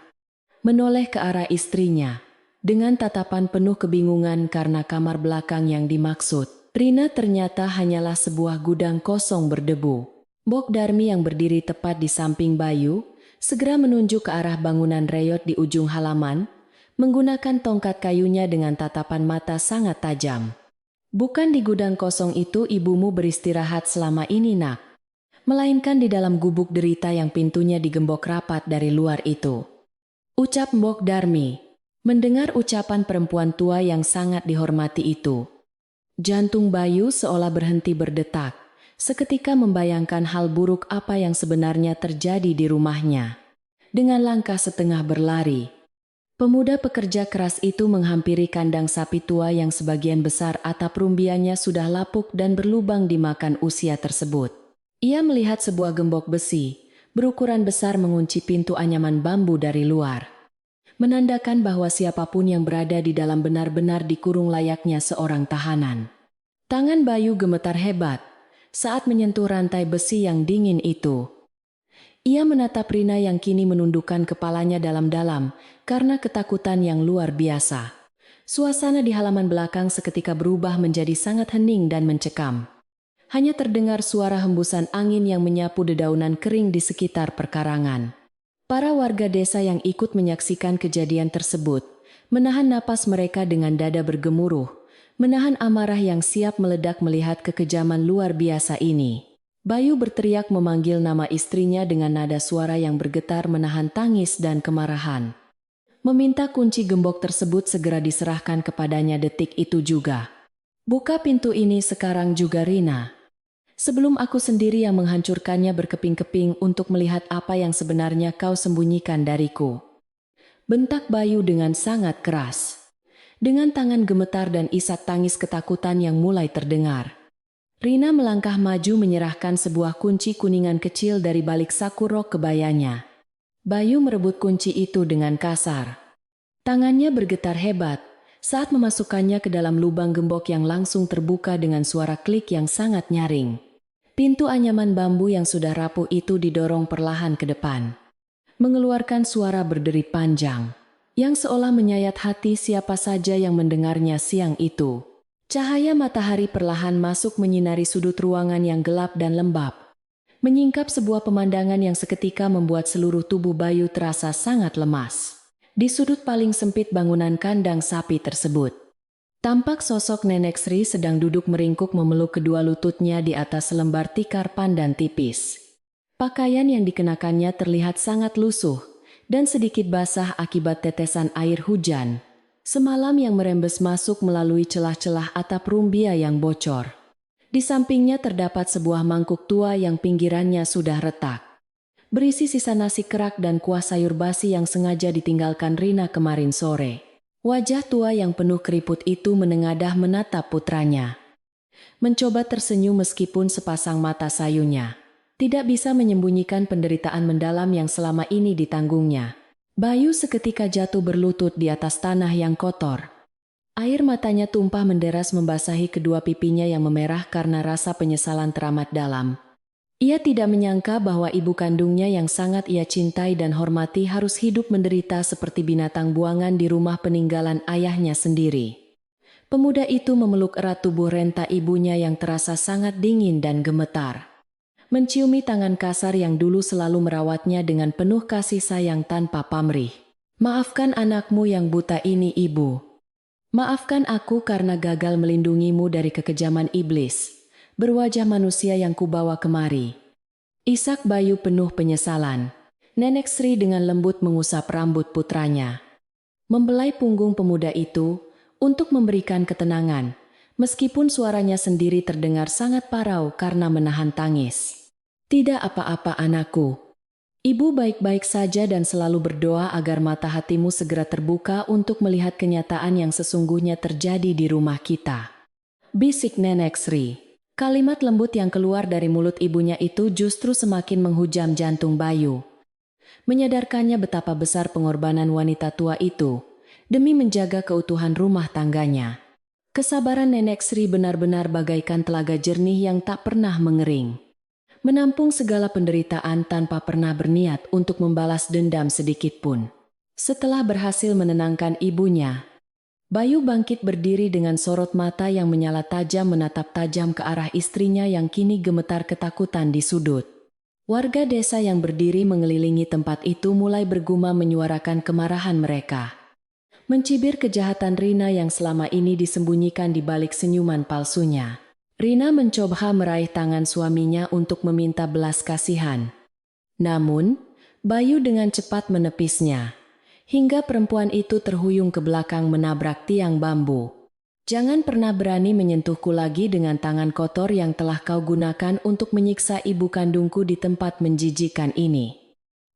Speaker 1: menoleh ke arah istrinya, dengan tatapan penuh kebingungan karena kamar belakang yang dimaksud. Rina ternyata hanyalah sebuah gudang kosong berdebu. Mbok Darmi yang berdiri tepat di samping Bayu, segera menunjuk ke arah bangunan reyot di ujung halaman, menggunakan tongkat kayunya dengan tatapan mata sangat tajam. "Bukan di gudang kosong itu ibumu beristirahat selama ini, Nak, melainkan di dalam gubuk derita yang pintunya digembok rapat dari luar itu," ucap Mbok Darmi. Mendengar ucapan perempuan tua yang sangat dihormati itu, jantung Bayu seolah berhenti berdetak, seketika membayangkan hal buruk apa yang sebenarnya terjadi di rumahnya. Dengan langkah setengah berlari, Pemuda pekerja keras itu menghampiri kandang sapi tua yang sebagian besar atap rumbiannya sudah lapuk dan berlubang dimakan usia tersebut. Ia melihat sebuah gembok besi berukuran besar mengunci pintu anyaman bambu dari luar, menandakan bahwa siapapun yang berada di dalam benar-benar dikurung layaknya seorang tahanan. Tangan Bayu gemetar hebat saat menyentuh rantai besi yang dingin itu. Ia menatap Rina yang kini menundukkan kepalanya dalam-dalam karena ketakutan yang luar biasa. Suasana di halaman belakang seketika berubah menjadi sangat hening dan mencekam. Hanya terdengar suara hembusan angin yang menyapu dedaunan kering di sekitar perkarangan. Para warga desa yang ikut menyaksikan kejadian tersebut menahan napas mereka dengan dada bergemuruh, menahan amarah yang siap meledak melihat kekejaman luar biasa ini. Bayu berteriak memanggil nama istrinya dengan nada suara yang bergetar menahan tangis dan kemarahan. Meminta kunci gembok tersebut segera diserahkan kepadanya detik itu juga. Buka pintu ini sekarang juga, Rina. Sebelum aku sendiri yang menghancurkannya berkeping-keping untuk melihat apa yang sebenarnya kau sembunyikan dariku. Bentak Bayu dengan sangat keras. Dengan tangan gemetar dan isak tangis ketakutan yang mulai terdengar. Rina melangkah maju menyerahkan sebuah kunci kuningan kecil dari balik saku rok kebayanya. Bayu merebut kunci itu dengan kasar. Tangannya bergetar hebat saat memasukkannya ke dalam lubang gembok yang langsung terbuka dengan suara klik yang sangat nyaring. Pintu anyaman bambu yang sudah rapuh itu didorong perlahan ke depan, mengeluarkan suara berderit panjang, yang seolah menyayat hati siapa saja yang mendengarnya siang itu. Cahaya matahari perlahan masuk menyinari sudut ruangan yang gelap dan lembab, menyingkap sebuah pemandangan yang seketika membuat seluruh tubuh Bayu terasa sangat lemas. Di sudut paling sempit bangunan kandang sapi tersebut, tampak sosok Nenek Sri sedang duduk meringkuk memeluk kedua lututnya di atas selembar tikar pandan tipis. Pakaian yang dikenakannya terlihat sangat lusuh dan sedikit basah akibat tetesan air hujan semalam yang merembes masuk melalui celah-celah atap rumbia yang bocor. Di sampingnya terdapat sebuah mangkuk tua yang pinggirannya sudah retak, berisi sisa nasi kerak dan kuah sayur basi yang sengaja ditinggalkan Rina kemarin sore. Wajah tua yang penuh keriput itu menengadah menatap putranya. Mencoba tersenyum meskipun sepasang mata sayunya tidak bisa menyembunyikan penderitaan mendalam yang selama ini ditanggungnya. Bayu seketika jatuh berlutut di atas tanah yang kotor. Air matanya tumpah menderas membasahi kedua pipinya yang memerah karena rasa penyesalan teramat dalam. Ia tidak menyangka bahwa ibu kandungnya yang sangat ia cintai dan hormati harus hidup menderita seperti binatang buangan di rumah peninggalan ayahnya sendiri. Pemuda itu memeluk erat tubuh renta ibunya yang terasa sangat dingin dan gemetar. Menciumi tangan kasar yang dulu selalu merawatnya dengan penuh kasih sayang tanpa pamrih. Maafkan anakmu yang buta ini, Ibu. Maafkan aku karena gagal melindungimu dari kekejaman iblis berwajah manusia yang kubawa kemari. Isak Bayu penuh penyesalan. Nenek Sri dengan lembut mengusap rambut putranya, membelai punggung pemuda itu untuk memberikan ketenangan, meskipun suaranya sendiri terdengar sangat parau karena menahan tangis. Tidak apa-apa anakku. Ibu baik-baik saja dan selalu berdoa agar mata hatimu segera terbuka untuk melihat kenyataan yang sesungguhnya terjadi di rumah kita. Bisik Nenek Sri. Kalimat lembut yang keluar dari mulut ibunya itu justru semakin menghujam jantung Bayu. Menyadarkannya betapa besar pengorbanan wanita tua itu demi menjaga keutuhan rumah tangganya. Kesabaran Nenek Sri benar-benar bagaikan telaga jernih yang tak pernah mengering, menampung segala penderitaan tanpa pernah berniat untuk membalas dendam sedikitpun. Setelah berhasil menenangkan ibunya, Bayu bangkit berdiri dengan sorot mata yang menyala tajam menatap tajam ke arah istrinya yang kini gemetar ketakutan di sudut. Warga desa yang berdiri mengelilingi tempat itu mulai bergumam menyuarakan kemarahan mereka. Mencibir kejahatan Rina yang selama ini disembunyikan di balik senyuman palsunya. Rina mencoba meraih tangan suaminya untuk meminta belas kasihan. Namun, Bayu dengan cepat menepisnya, hingga perempuan itu terhuyung ke belakang menabrak tiang bambu. Jangan pernah berani menyentuhku lagi dengan tangan kotor yang telah kau gunakan untuk menyiksa ibu kandungku di tempat menjijikan ini.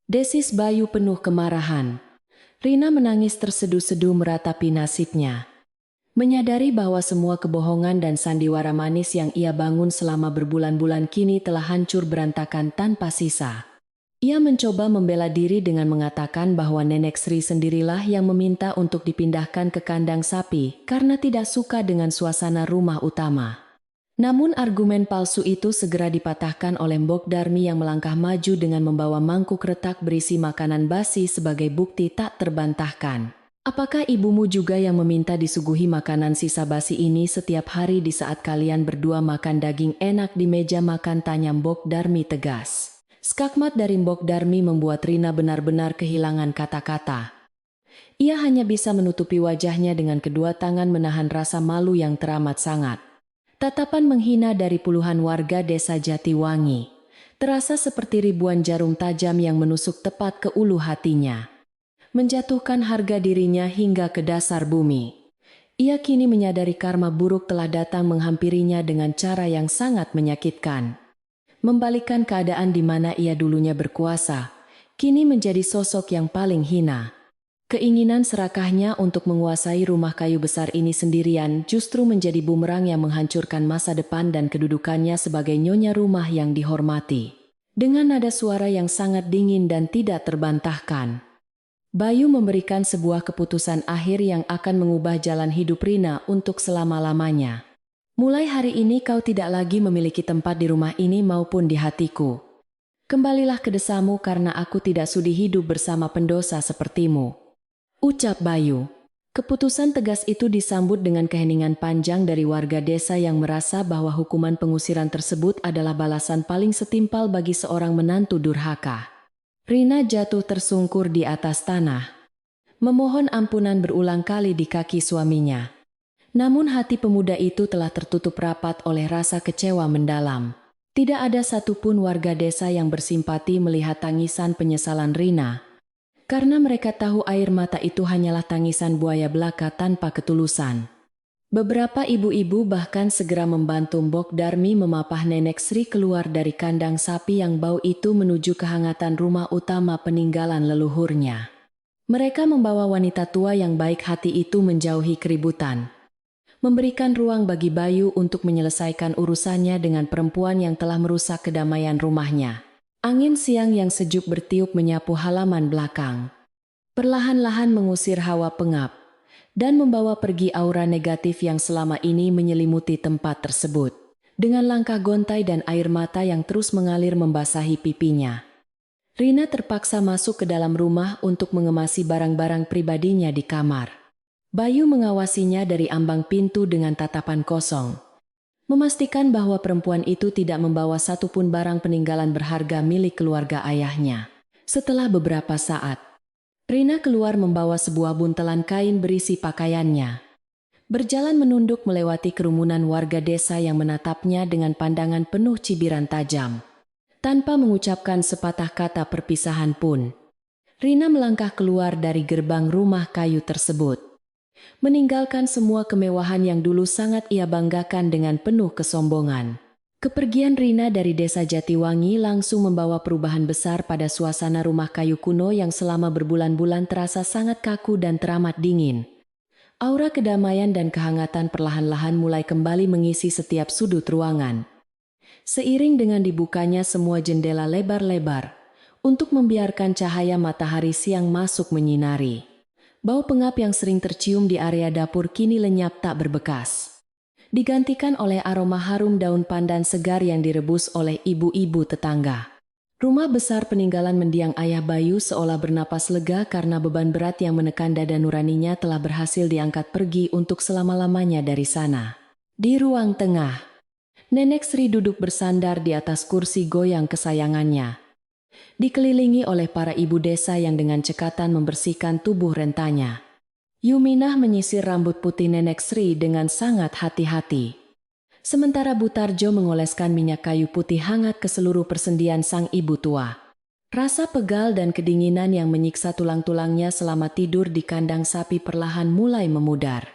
Speaker 1: Desis Bayu penuh kemarahan. Rina menangis terseduh-seduh meratapi nasibnya. Menyadari bahwa semua kebohongan dan sandiwara manis yang ia bangun selama berbulan-bulan kini telah hancur berantakan tanpa sisa. Ia mencoba membela diri dengan mengatakan bahwa Nenek Sri sendirilah yang meminta untuk dipindahkan ke kandang sapi karena tidak suka dengan suasana rumah utama. Namun argumen palsu itu segera dipatahkan oleh Mbok Darmi yang melangkah maju dengan membawa mangkuk retak berisi makanan basi sebagai bukti tak terbantahkan. Apakah ibumu juga yang meminta disuguhi makanan sisa basi ini setiap hari di saat kalian berdua makan daging enak di meja makan, tanya Mbok Darmi tegas. Skakmat dari Mbok Darmi membuat Rina benar-benar kehilangan kata-kata. Ia hanya bisa menutupi wajahnya dengan kedua tangan menahan rasa malu yang teramat sangat. Tatapan menghina dari puluhan warga desa Jatiwangi terasa seperti ribuan jarum tajam yang menusuk tepat ke ulu hatinya, menjatuhkan harga dirinya hingga ke dasar bumi. Ia kini menyadari karma buruk telah datang menghampirinya dengan cara yang sangat menyakitkan. Membalikkan keadaan di mana ia dulunya berkuasa, kini menjadi sosok yang paling hina. Keinginan serakahnya untuk menguasai rumah kayu besar ini sendirian justru menjadi bumerang yang menghancurkan masa depan dan kedudukannya sebagai nyonya rumah yang dihormati. Dengan nada suara yang sangat dingin dan tidak terbantahkan, Bayu memberikan sebuah keputusan akhir yang akan mengubah jalan hidup Rina untuk selama-lamanya. Mulai hari ini kau tidak lagi memiliki tempat di rumah ini maupun di hatiku. Kembalilah ke desamu karena aku tidak sudi hidup bersama pendosa sepertimu, ucap Bayu. Keputusan tegas itu disambut dengan keheningan panjang dari warga desa yang merasa bahwa hukuman pengusiran tersebut adalah balasan paling setimpal bagi seorang menantu durhaka. Rina jatuh tersungkur di atas tanah, memohon ampunan berulang kali di kaki suaminya. Namun hati pemuda itu telah tertutup rapat oleh rasa kecewa mendalam. Tidak ada satupun warga desa yang bersimpati melihat tangisan penyesalan Rina, karena mereka tahu air mata itu hanyalah tangisan buaya belaka tanpa ketulusan. Beberapa ibu-ibu bahkan segera membantu Mbok Darmi memapah Nenek Sri keluar dari kandang sapi yang bau itu menuju kehangatan rumah utama peninggalan leluhurnya. Mereka membawa wanita tua yang baik hati itu menjauhi keributan, memberikan ruang bagi Bayu untuk menyelesaikan urusannya dengan perempuan yang telah merusak kedamaian rumahnya. Angin siang yang sejuk bertiup menyapu halaman belakang, perlahan-lahan mengusir hawa pengap, dan membawa pergi aura negatif yang selama ini menyelimuti tempat tersebut. Dengan langkah gontai dan air mata yang terus mengalir membasahi pipinya, Rina terpaksa masuk ke dalam rumah untuk mengemasi barang-barang pribadinya di kamar. Bayu mengawasinya dari ambang pintu dengan tatapan kosong, memastikan bahwa perempuan itu tidak membawa satupun barang peninggalan berharga milik keluarga ayahnya. Setelah beberapa saat, Rina keluar membawa sebuah buntelan kain berisi pakaiannya. Berjalan menunduk melewati kerumunan warga desa yang menatapnya dengan pandangan penuh cibiran tajam. Tanpa mengucapkan sepatah kata perpisahan pun, Rina melangkah keluar dari gerbang rumah kayu tersebut, meninggalkan semua kemewahan yang dulu sangat ia banggakan dengan penuh kesombongan. Kepergian Rina dari desa Jatiwangi langsung membawa perubahan besar pada suasana rumah kayu kuno yang selama berbulan-bulan terasa sangat kaku dan teramat dingin. Aura kedamaian dan kehangatan perlahan-lahan mulai kembali mengisi setiap sudut ruangan. Seiring dengan dibukanya semua jendela lebar-lebar untuk membiarkan cahaya matahari siang masuk menyinari, bau pengap yang sering tercium di area dapur kini lenyap tak berbekas, digantikan oleh aroma harum daun pandan segar yang direbus oleh ibu-ibu tetangga. Rumah besar peninggalan mendiang ayah Bayu seolah bernapas lega karena beban berat yang menekan dada nuraninya telah berhasil diangkat pergi untuk selama-lamanya dari sana. Di ruang tengah, Nenek Sri duduk bersandar di atas kursi goyang kesayangannya, dikelilingi oleh para ibu desa yang dengan cekatan membersihkan tubuh rentanya. Yuminah menyisir rambut putih Nenek Sri dengan sangat hati-hati, sementara Butarjo mengoleskan minyak kayu putih hangat ke seluruh persendian sang ibu tua. Rasa pegal dan kedinginan yang menyiksa tulang-tulangnya selama tidur di kandang sapi perlahan mulai memudar,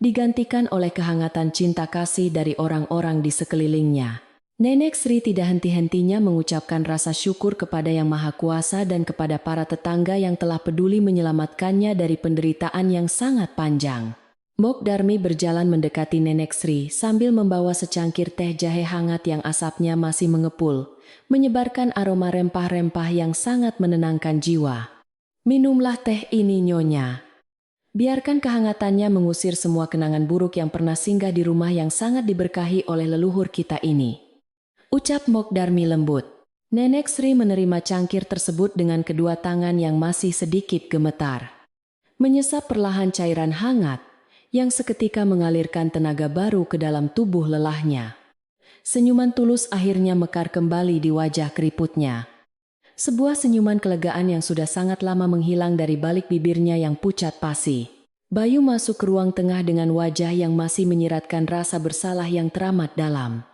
Speaker 1: digantikan oleh kehangatan cinta kasih dari orang-orang di sekelilingnya. Nenek Sri tidak henti-hentinya mengucapkan rasa syukur kepada Yang Maha Kuasa dan kepada para tetangga yang telah peduli menyelamatkannya dari penderitaan yang sangat panjang. Mbok Darmi berjalan mendekati Nenek Sri sambil membawa secangkir teh jahe hangat yang asapnya masih mengepul, menyebarkan aroma rempah-rempah yang sangat menenangkan jiwa. "Minumlah teh ini, Nyonya. Biarkan kehangatannya mengusir semua kenangan buruk yang pernah singgah di rumah yang sangat diberkahi oleh leluhur kita ini," ucap Mbok Darmi lembut. Nenek Sri menerima cangkir tersebut dengan kedua tangan yang masih sedikit gemetar. Menyesap perlahan cairan hangat, yang seketika mengalirkan tenaga baru ke dalam tubuh lelahnya. Senyuman tulus akhirnya mekar kembali di wajah keriputnya. Sebuah senyuman kelegaan yang sudah sangat lama menghilang dari balik bibirnya yang pucat pasi. Bayu masuk ke ruang tengah dengan wajah yang masih menyiratkan rasa bersalah yang teramat dalam.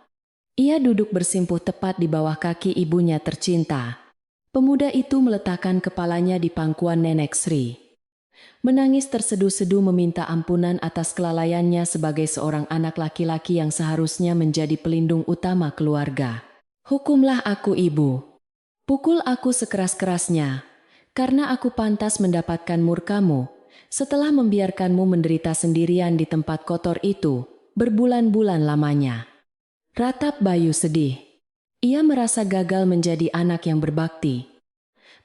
Speaker 1: Ia duduk bersimpuh tepat di bawah kaki ibunya tercinta. Pemuda itu meletakkan kepalanya di pangkuan Nenek Sri. Menangis terseduh-seduh meminta ampunan atas kelalaiannya sebagai seorang anak laki-laki yang seharusnya menjadi pelindung utama keluarga. "Hukumlah aku, Ibu. Pukul aku sekeras-kerasnya, karena aku pantas mendapatkan murkamu setelah membiarkanmu menderita sendirian di tempat kotor itu berbulan-bulan lamanya." Ratap Bayu sedih. Ia merasa gagal menjadi anak yang berbakti.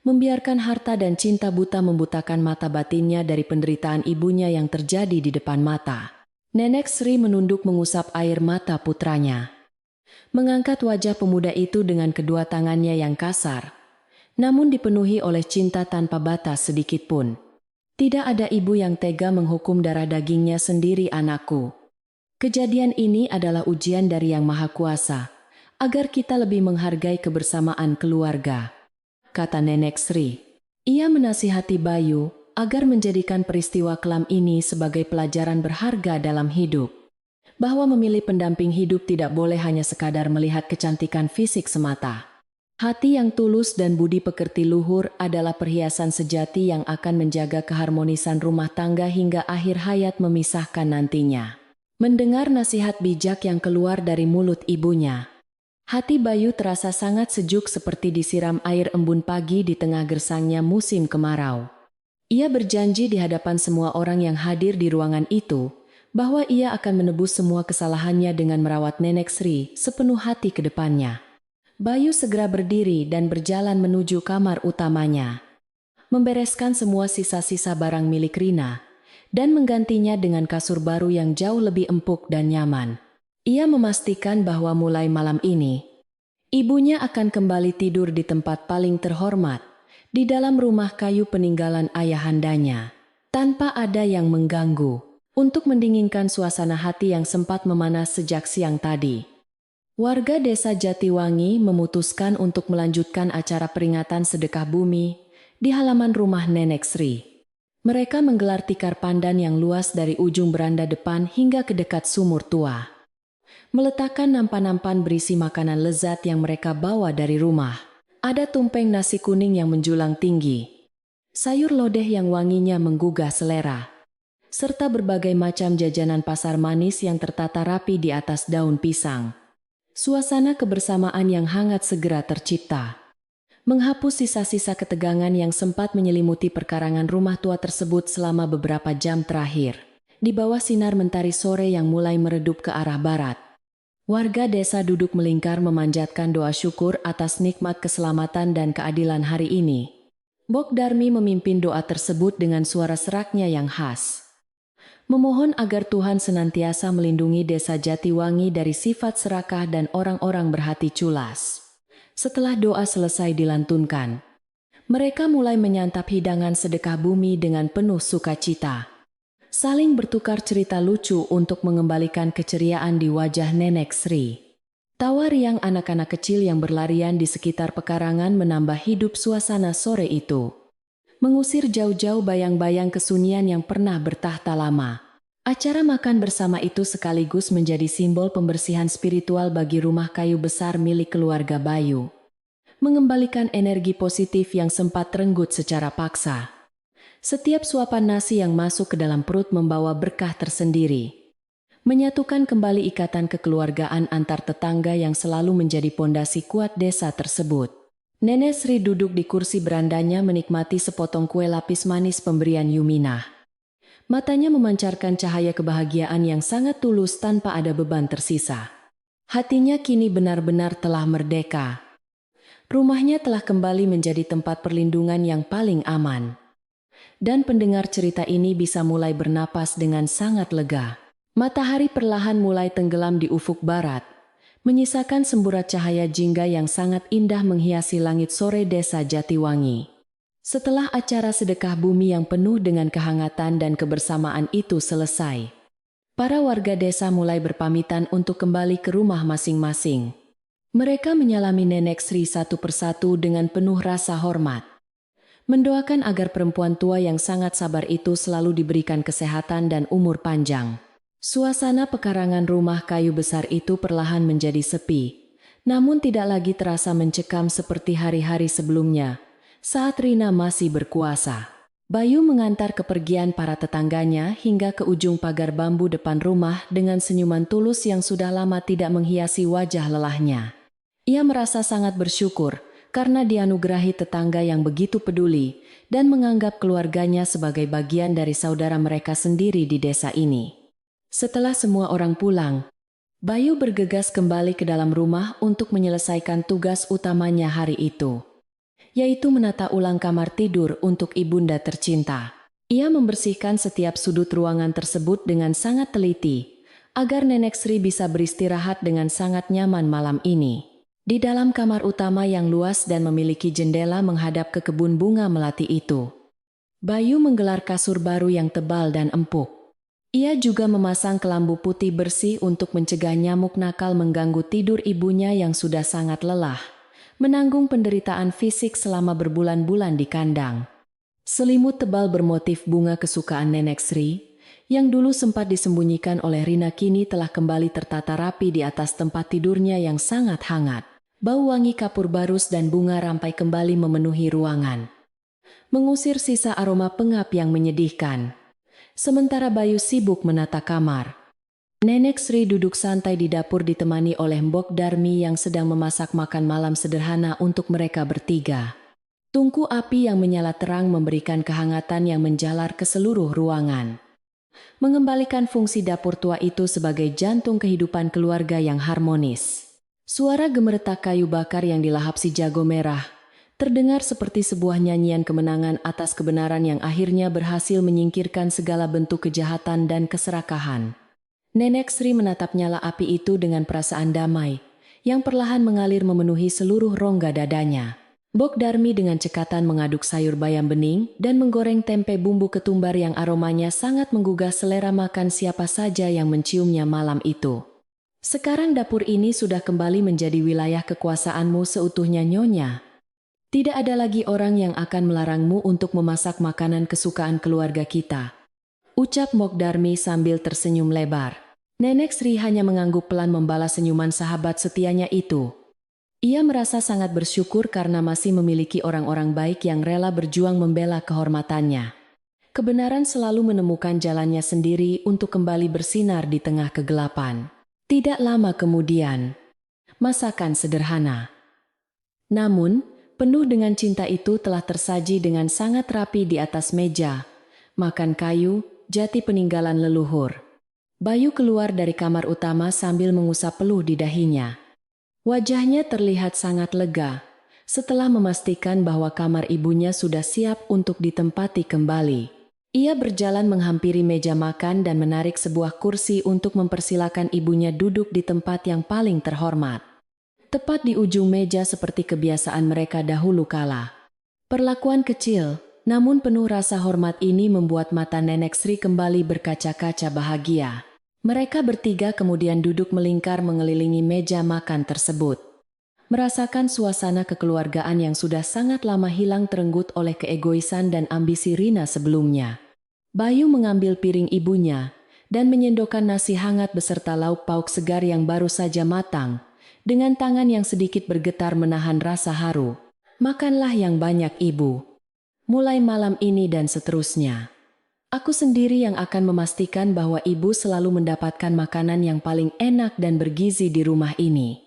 Speaker 1: Membiarkan harta dan cinta buta membutakan mata batinnya dari penderitaan ibunya yang terjadi di depan mata. Nenek Sri menunduk mengusap air mata putranya. Mengangkat wajah pemuda itu dengan kedua tangannya yang kasar, namun dipenuhi oleh cinta tanpa batas sedikit pun. "Tidak ada ibu yang tega menghukum darah dagingnya sendiri, anakku. Kejadian ini adalah ujian dari Yang Maha Kuasa, agar kita lebih menghargai kebersamaan keluarga," kata Nenek Sri. Ia menasihati Bayu agar menjadikan peristiwa kelam ini sebagai pelajaran berharga dalam hidup. Bahwa memilih pendamping hidup tidak boleh hanya sekadar melihat kecantikan fisik semata. Hati yang tulus dan budi pekerti luhur adalah perhiasan sejati yang akan menjaga keharmonisan rumah tangga hingga akhir hayat memisahkan nantinya. Mendengar nasihat bijak yang keluar dari mulut ibunya, hati Bayu terasa sangat sejuk seperti disiram air embun pagi di tengah gersangnya musim kemarau. Ia berjanji di hadapan semua orang yang hadir di ruangan itu, bahwa ia akan menebus semua kesalahannya dengan merawat Nenek Sri sepenuh hati ke depannya. Bayu segera berdiri dan berjalan menuju kamar utamanya. Membereskan semua sisa-sisa barang milik Rina, dan menggantinya dengan kasur baru yang jauh lebih empuk dan nyaman. Ia memastikan bahwa mulai malam ini, ibunya akan kembali tidur di tempat paling terhormat, di dalam rumah kayu peninggalan ayahandanya, tanpa ada yang mengganggu, untuk mendinginkan suasana hati yang sempat memanas sejak siang tadi. Warga desa Jatiwangi memutuskan untuk melanjutkan acara peringatan sedekah bumi di halaman rumah Nenek Sri. Mereka menggelar tikar pandan yang luas dari ujung beranda depan hingga ke dekat sumur tua. Meletakkan nampan-nampan berisi makanan lezat yang mereka bawa dari rumah. Ada tumpeng nasi kuning yang menjulang tinggi, sayur lodeh yang wanginya menggugah selera, serta berbagai macam jajanan pasar manis yang tertata rapi di atas daun pisang. Suasana kebersamaan yang hangat segera tercipta, menghapus sisa-sisa ketegangan yang sempat menyelimuti perkarangan rumah tua tersebut selama beberapa jam terakhir. Di bawah sinar mentari sore yang mulai meredup ke arah barat, warga desa duduk melingkar memanjatkan doa syukur atas nikmat keselamatan dan keadilan hari ini. Mbok Darmi memimpin doa tersebut dengan suara seraknya yang khas, memohon agar Tuhan senantiasa melindungi desa Jatiwangi dari sifat serakah dan orang-orang berhati culas. Setelah doa selesai dilantunkan, mereka mulai menyantap hidangan sedekah bumi dengan penuh sukacita. Saling bertukar cerita lucu untuk mengembalikan keceriaan di wajah Nenek Sri. Tawa riang anak-anak kecil yang berlarian di sekitar pekarangan menambah hidup suasana sore itu, mengusir jauh-jauh bayang-bayang kesunyian yang pernah bertahta lama. Acara makan bersama itu sekaligus menjadi simbol pembersihan spiritual bagi rumah kayu besar milik keluarga Bayu, mengembalikan energi positif yang sempat terenggut secara paksa. Setiap suapan nasi yang masuk ke dalam perut membawa berkah tersendiri, menyatukan kembali ikatan kekeluargaan antar tetangga yang selalu menjadi pondasi kuat desa tersebut. Nenek Sri duduk di kursi berandanya menikmati sepotong kue lapis manis pemberian Yuminah. Matanya memancarkan cahaya kebahagiaan yang sangat tulus tanpa ada beban tersisa. Hatinya kini benar-benar telah merdeka. Rumahnya telah kembali menjadi tempat perlindungan yang paling aman. Dan pendengar cerita ini bisa mulai bernapas dengan sangat lega. Matahari perlahan mulai tenggelam di ufuk barat, menyisakan semburat cahaya jingga yang sangat indah menghiasi langit sore desa Jatiwangi. Setelah acara sedekah bumi yang penuh dengan kehangatan dan kebersamaan itu selesai, para warga desa mulai berpamitan untuk kembali ke rumah masing-masing. Mereka menyalami Nenek Sri satu persatu dengan penuh rasa hormat, mendoakan agar perempuan tua yang sangat sabar itu selalu diberikan kesehatan dan umur panjang. Suasana pekarangan rumah kayu besar itu perlahan menjadi sepi, namun tidak lagi terasa mencekam seperti hari-hari sebelumnya, saat Rina masih berkuasa. Bayu mengantar kepergian para tetangganya hingga ke ujung pagar bambu depan rumah dengan senyuman tulus yang sudah lama tidak menghiasi wajah lelahnya. Ia merasa sangat bersyukur karena dianugerahi tetangga yang begitu peduli dan menganggap keluarganya sebagai bagian dari saudara mereka sendiri di desa ini. Setelah semua orang pulang, Bayu bergegas kembali ke dalam rumah untuk menyelesaikan tugas utamanya hari itu, yaitu menata ulang kamar tidur untuk ibunda tercinta. Ia membersihkan setiap sudut ruangan tersebut dengan sangat teliti, agar Nenek Sri bisa beristirahat dengan sangat nyaman malam ini. Di dalam kamar utama yang luas dan memiliki jendela menghadap ke kebun bunga melati itu, Bayu menggelar kasur baru yang tebal dan empuk. Ia juga memasang kelambu putih bersih untuk mencegah nyamuk nakal mengganggu tidur ibunya yang sudah sangat lelah, menanggung penderitaan fisik selama berbulan-bulan di kandang. Selimut tebal bermotif bunga kesukaan Nenek Sri, yang dulu sempat disembunyikan oleh Rina kini telah kembali tertata rapi di atas tempat tidurnya yang sangat hangat. Bau wangi kapur barus dan bunga rampai kembali memenuhi ruangan, mengusir sisa aroma pengap yang menyedihkan. Sementara Bayu sibuk menata kamar, Nenek Sri duduk santai di dapur ditemani oleh Mbok Darmi yang sedang memasak makan malam sederhana untuk mereka bertiga. Tungku api yang menyala terang memberikan kehangatan yang menjalar ke seluruh ruangan, mengembalikan fungsi dapur tua itu sebagai jantung kehidupan keluarga yang harmonis. Suara gemeretak kayu bakar yang dilahap si jago merah terdengar seperti sebuah nyanyian kemenangan atas kebenaran yang akhirnya berhasil menyingkirkan segala bentuk kejahatan dan keserakahan. Nenek Sri menatap nyala api itu dengan perasaan damai, yang perlahan mengalir memenuhi seluruh rongga dadanya. Mbok Darmi dengan cekatan mengaduk sayur bayam bening dan menggoreng tempe bumbu ketumbar yang aromanya sangat menggugah selera makan siapa saja yang menciumnya malam itu. Sekarang dapur ini sudah kembali menjadi wilayah kekuasaanmu seutuhnya, Nyonya. Tidak ada lagi orang yang akan melarangmu untuk memasak makanan kesukaan keluarga kita, ucap Mbok Darmi sambil tersenyum lebar. Nenek Sri hanya mengangguk pelan membalas senyuman sahabat setianya itu. Ia merasa sangat bersyukur karena masih memiliki orang-orang baik yang rela berjuang membela kehormatannya. Kebenaran selalu menemukan jalannya sendiri untuk kembali bersinar di tengah kegelapan. Tidak lama kemudian, masakan sederhana, namun penuh dengan cinta itu telah tersaji dengan sangat rapi di atas meja makan kayu jati peninggalan leluhur. Bayu keluar dari kamar utama sambil mengusap peluh di dahinya. Wajahnya terlihat sangat lega setelah memastikan bahwa kamar ibunya sudah siap untuk ditempati kembali. Ia berjalan menghampiri meja makan dan menarik sebuah kursi untuk mempersilakan ibunya duduk di tempat yang paling terhormat, tepat di ujung meja seperti kebiasaan mereka dahulu kala. Perlakuan kecil, namun penuh rasa hormat ini membuat mata Nenek Sri kembali berkaca-kaca bahagia. Mereka bertiga kemudian duduk melingkar mengelilingi meja makan tersebut, merasakan suasana kekeluargaan yang sudah sangat lama hilang terenggut oleh keegoisan dan ambisi Rina sebelumnya. Bayu mengambil piring ibunya dan menyendokkan nasi hangat beserta lauk pauk segar yang baru saja matang, dengan tangan yang sedikit bergetar menahan rasa haru. Makanlah yang banyak, Ibu. Mulai malam ini dan seterusnya, Aku sendiri yang akan memastikan bahwa ibu selalu mendapatkan makanan yang paling enak dan bergizi di rumah ini.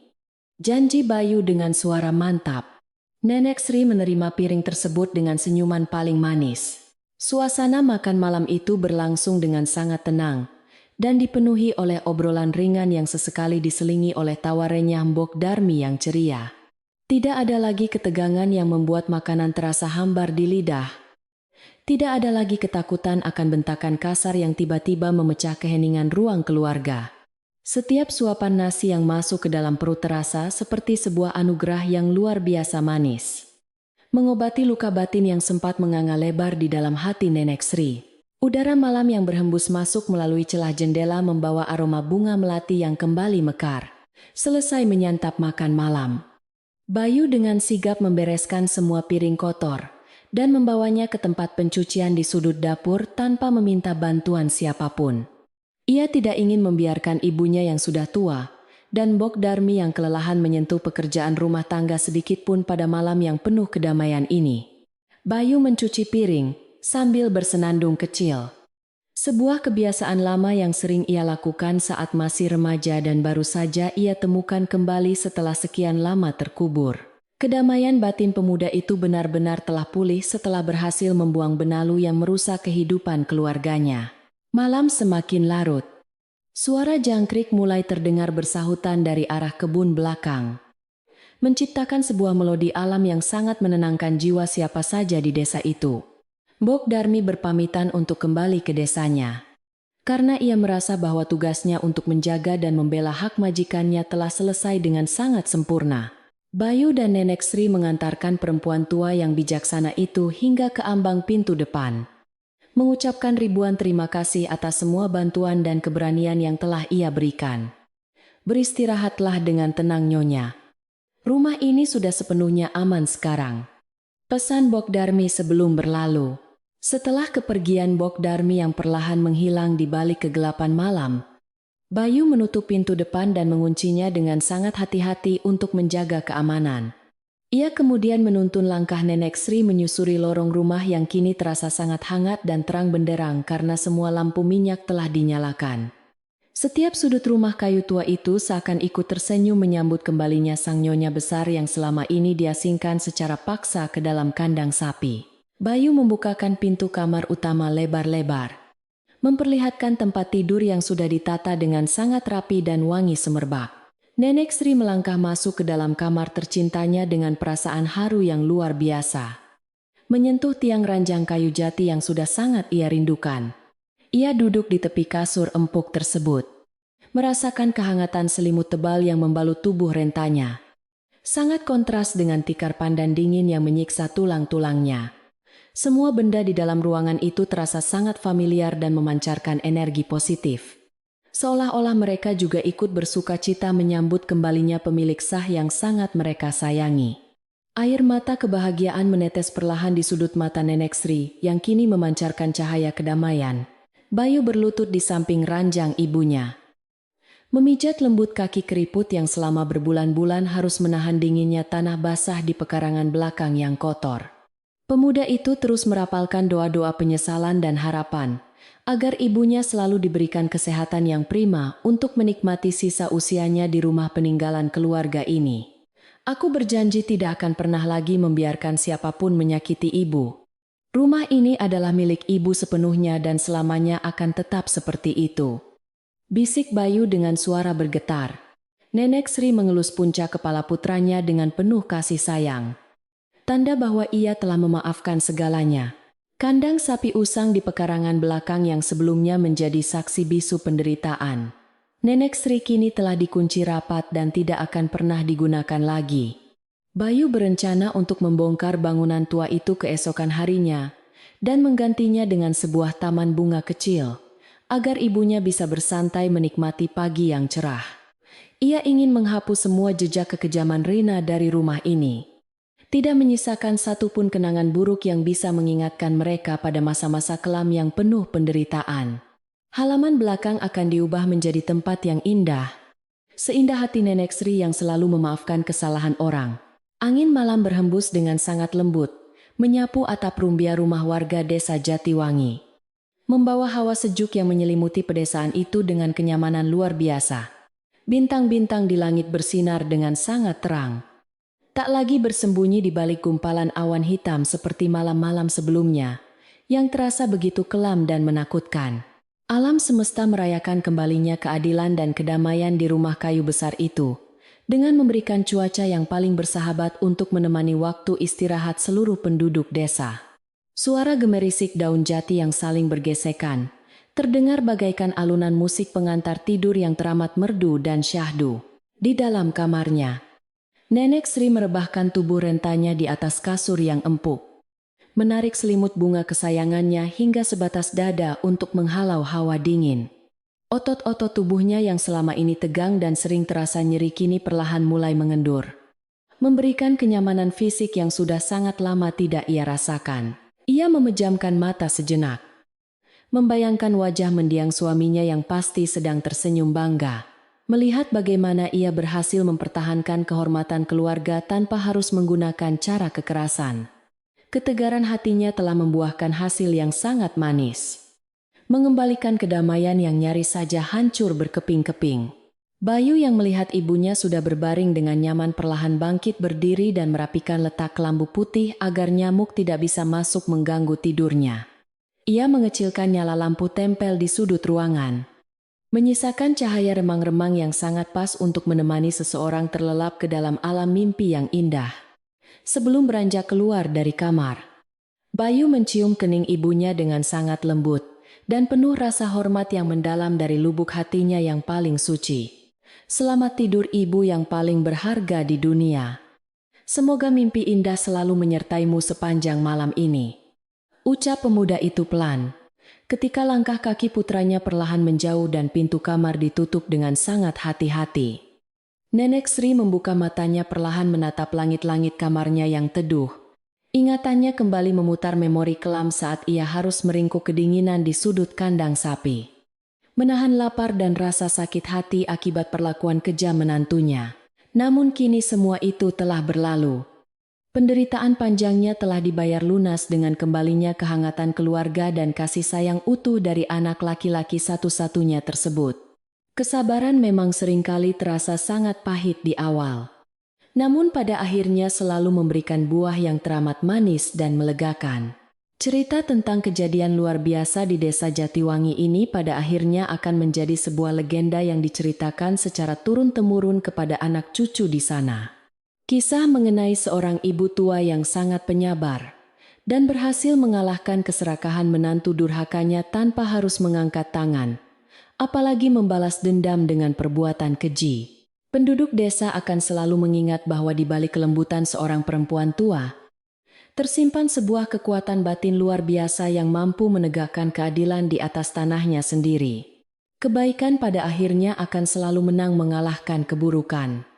Speaker 1: Janji Bayu dengan suara mantap. Nenek Sri menerima piring tersebut dengan senyuman paling manis. Suasana makan malam itu berlangsung dengan sangat tenang dan dipenuhi oleh obrolan ringan yang sesekali diselingi oleh tawa renyah Mbok Darmi yang ceria. Tidak ada lagi ketegangan yang membuat makanan terasa hambar di lidah. Tidak ada lagi ketakutan akan bentakan kasar yang tiba-tiba memecah keheningan ruang keluarga. Setiap suapan nasi yang masuk ke dalam perut terasa seperti sebuah anugerah yang luar biasa manis. Mengobati luka batin yang sempat menganga lebar di dalam hati Nenek Sri. Udara malam yang berhembus masuk melalui celah jendela membawa aroma bunga melati yang kembali mekar. Selesai menyantap makan malam, Bayu dengan sigap membereskan semua piring kotor dan membawanya ke tempat pencucian di sudut dapur tanpa meminta bantuan siapapun. Ia tidak ingin membiarkan ibunya yang sudah tua dan Mbok Darmi yang kelelahan menyentuh pekerjaan rumah tangga sedikit pun pada malam yang penuh kedamaian ini. Bayu mencuci piring sambil bersenandung kecil. Sebuah kebiasaan lama yang sering ia lakukan saat masih remaja dan baru saja ia temukan kembali setelah sekian lama terkubur. Kedamaian batin pemuda itu benar-benar telah pulih setelah berhasil membuang benalu yang merusak kehidupan keluarganya. Malam semakin larut. Suara jangkrik mulai terdengar bersahutan dari arah kebun belakang, menciptakan sebuah melodi alam yang sangat menenangkan jiwa siapa saja di desa itu. Mbok Darmi berpamitan untuk kembali ke desanya, karena ia merasa bahwa tugasnya untuk menjaga dan membela hak majikannya telah selesai dengan sangat sempurna. Bayu dan Nenek Sri mengantarkan perempuan tua yang bijaksana itu hingga ke ambang pintu depan, mengucapkan ribuan terima kasih atas semua bantuan dan keberanian yang telah ia berikan. Beristirahatlah dengan tenang Nyonya. Rumah ini sudah sepenuhnya aman sekarang, pesan Mbok Darmi sebelum berlalu. Setelah kepergian Mbok Darmi yang perlahan menghilang di balik kegelapan malam, Bayu menutup pintu depan dan menguncinya dengan sangat hati-hati untuk menjaga keamanan. Ia kemudian menuntun langkah Nenek Sri menyusuri lorong rumah yang kini terasa sangat hangat dan terang benderang karena semua lampu minyak telah dinyalakan. Setiap sudut rumah kayu tua itu seakan ikut tersenyum menyambut kembalinya sang nyonya besar yang selama ini diasingkan secara paksa ke dalam kandang sapi. Bayu membukakan pintu kamar utama lebar-lebar, memperlihatkan tempat tidur yang sudah ditata dengan sangat rapi dan wangi semerbak. Nenek Sri melangkah masuk ke dalam kamar tercintanya dengan perasaan haru yang luar biasa. Menyentuh tiang ranjang kayu jati yang sudah sangat ia rindukan. Ia duduk di tepi kasur empuk tersebut, merasakan kehangatan selimut tebal yang membalut tubuh rentanya. Sangat kontras dengan tikar pandan dingin yang menyiksa tulang-tulangnya. Semua benda di dalam ruangan itu terasa sangat familiar dan memancarkan energi positif. Seolah-olah mereka juga ikut bersuka cita menyambut kembalinya pemilik sah yang sangat mereka sayangi. Air mata kebahagiaan menetes perlahan di sudut mata Nenek Sri yang kini memancarkan cahaya kedamaian. Bayu berlutut di samping ranjang ibunya, memijat lembut kaki keriput yang selama berbulan-bulan harus menahan dinginnya tanah basah di pekarangan belakang yang kotor. Pemuda itu terus merapalkan doa-doa penyesalan dan harapan, agar ibunya selalu diberikan kesehatan yang prima untuk menikmati sisa usianya di rumah peninggalan keluarga ini. Aku berjanji tidak akan pernah lagi membiarkan siapapun menyakiti ibu. Rumah ini adalah milik ibu sepenuhnya dan selamanya akan tetap seperti itu. Bisik Bayu dengan suara bergetar. Nenek Sri mengelus puncak kepala putranya dengan penuh kasih sayang, tanda bahwa ia telah memaafkan segalanya. Kandang sapi usang di pekarangan belakang yang sebelumnya menjadi saksi bisu penderitaan, Nenek Sri kini telah dikunci rapat dan tidak akan pernah digunakan lagi. Bayu berencana untuk membongkar bangunan tua itu keesokan harinya dan menggantinya dengan sebuah taman bunga kecil, agar ibunya bisa bersantai menikmati pagi yang cerah. Ia ingin menghapus semua jejak kekejaman Rina dari rumah ini, tidak menyisakan satupun kenangan buruk yang bisa mengingatkan mereka pada masa-masa kelam yang penuh penderitaan. Halaman belakang akan diubah menjadi tempat yang indah, seindah hati Nenek Sri yang selalu memaafkan kesalahan orang. Angin malam berhembus dengan sangat lembut, menyapu atap rumbia rumah warga desa Jatiwangi. membawa hawa sejuk yang menyelimuti pedesaan itu dengan kenyamanan luar biasa. Bintang-bintang di langit bersinar dengan sangat terang. Tak lagi bersembunyi di balik gumpalan awan hitam seperti malam-malam sebelumnya, yang terasa begitu kelam dan menakutkan. Alam semesta merayakan kembalinya keadilan dan kedamaian di rumah kayu besar itu, dengan memberikan cuaca yang paling bersahabat untuk menemani waktu istirahat seluruh penduduk desa. Suara gemerisik daun jati yang saling bergesekan, terdengar bagaikan alunan musik pengantar tidur yang teramat merdu dan syahdu. Di dalam kamarnya, Nenek Sri merebahkan tubuh rentanya di atas kasur yang empuk, menarik selimut bunga kesayangannya hingga sebatas dada untuk menghalau hawa dingin. Otot-otot tubuhnya yang selama ini tegang dan sering terasa nyeri kini perlahan mulai mengendur, memberikan kenyamanan fisik yang sudah sangat lama tidak ia rasakan. Ia memejamkan mata sejenak, membayangkan wajah mendiang suaminya yang pasti sedang tersenyum bangga, melihat bagaimana ia berhasil mempertahankan kehormatan keluarga tanpa harus menggunakan cara kekerasan. Ketegaran hatinya telah membuahkan hasil yang sangat manis, mengembalikan kedamaian yang nyaris saja hancur berkeping-keping. Bayu yang melihat ibunya sudah berbaring dengan nyaman perlahan bangkit berdiri dan merapikan letak kelambu putih agar nyamuk tidak bisa masuk mengganggu tidurnya. Ia mengecilkan nyala lampu tempel di sudut ruangan, menyisakan cahaya remang-remang yang sangat pas untuk menemani seseorang terlelap ke dalam alam mimpi yang indah. Sebelum beranjak keluar dari kamar, Bayu mencium kening ibunya dengan sangat lembut dan penuh rasa hormat yang mendalam dari lubuk hatinya yang paling suci. Selamat tidur ibu yang paling berharga di dunia. Semoga mimpi indah selalu menyertaimu sepanjang malam ini, ucap pemuda itu pelan, ketika langkah kaki putranya perlahan menjauh dan pintu kamar ditutup dengan sangat hati-hati. Nenek Sri membuka matanya perlahan menatap langit-langit kamarnya yang teduh. Ingatannya kembali memutar memori kelam saat ia harus meringkuk kedinginan di sudut kandang sapi, menahan lapar dan rasa sakit hati akibat perlakuan kejam menantunya. Namun kini semua itu telah berlalu. Penderitaan panjangnya telah dibayar lunas dengan kembalinya kehangatan keluarga dan kasih sayang utuh dari anak laki-laki satu-satunya tersebut. Kesabaran memang seringkali terasa sangat pahit di awal, namun pada akhirnya selalu memberikan buah yang teramat manis dan melegakan. Cerita tentang kejadian luar biasa di desa Jatiwangi ini pada akhirnya akan menjadi sebuah legenda yang diceritakan secara turun-temurun kepada anak cucu di sana. Kisah mengenai seorang ibu tua yang sangat penyabar dan berhasil mengalahkan keserakahan menantu durhakanya tanpa harus mengangkat tangan, apalagi membalas dendam dengan perbuatan keji. Penduduk desa akan selalu mengingat bahwa di balik kelembutan seorang perempuan tua, tersimpan sebuah kekuatan batin luar biasa yang mampu menegakkan keadilan di atas tanahnya sendiri. Kebaikan pada akhirnya akan selalu menang mengalahkan keburukan.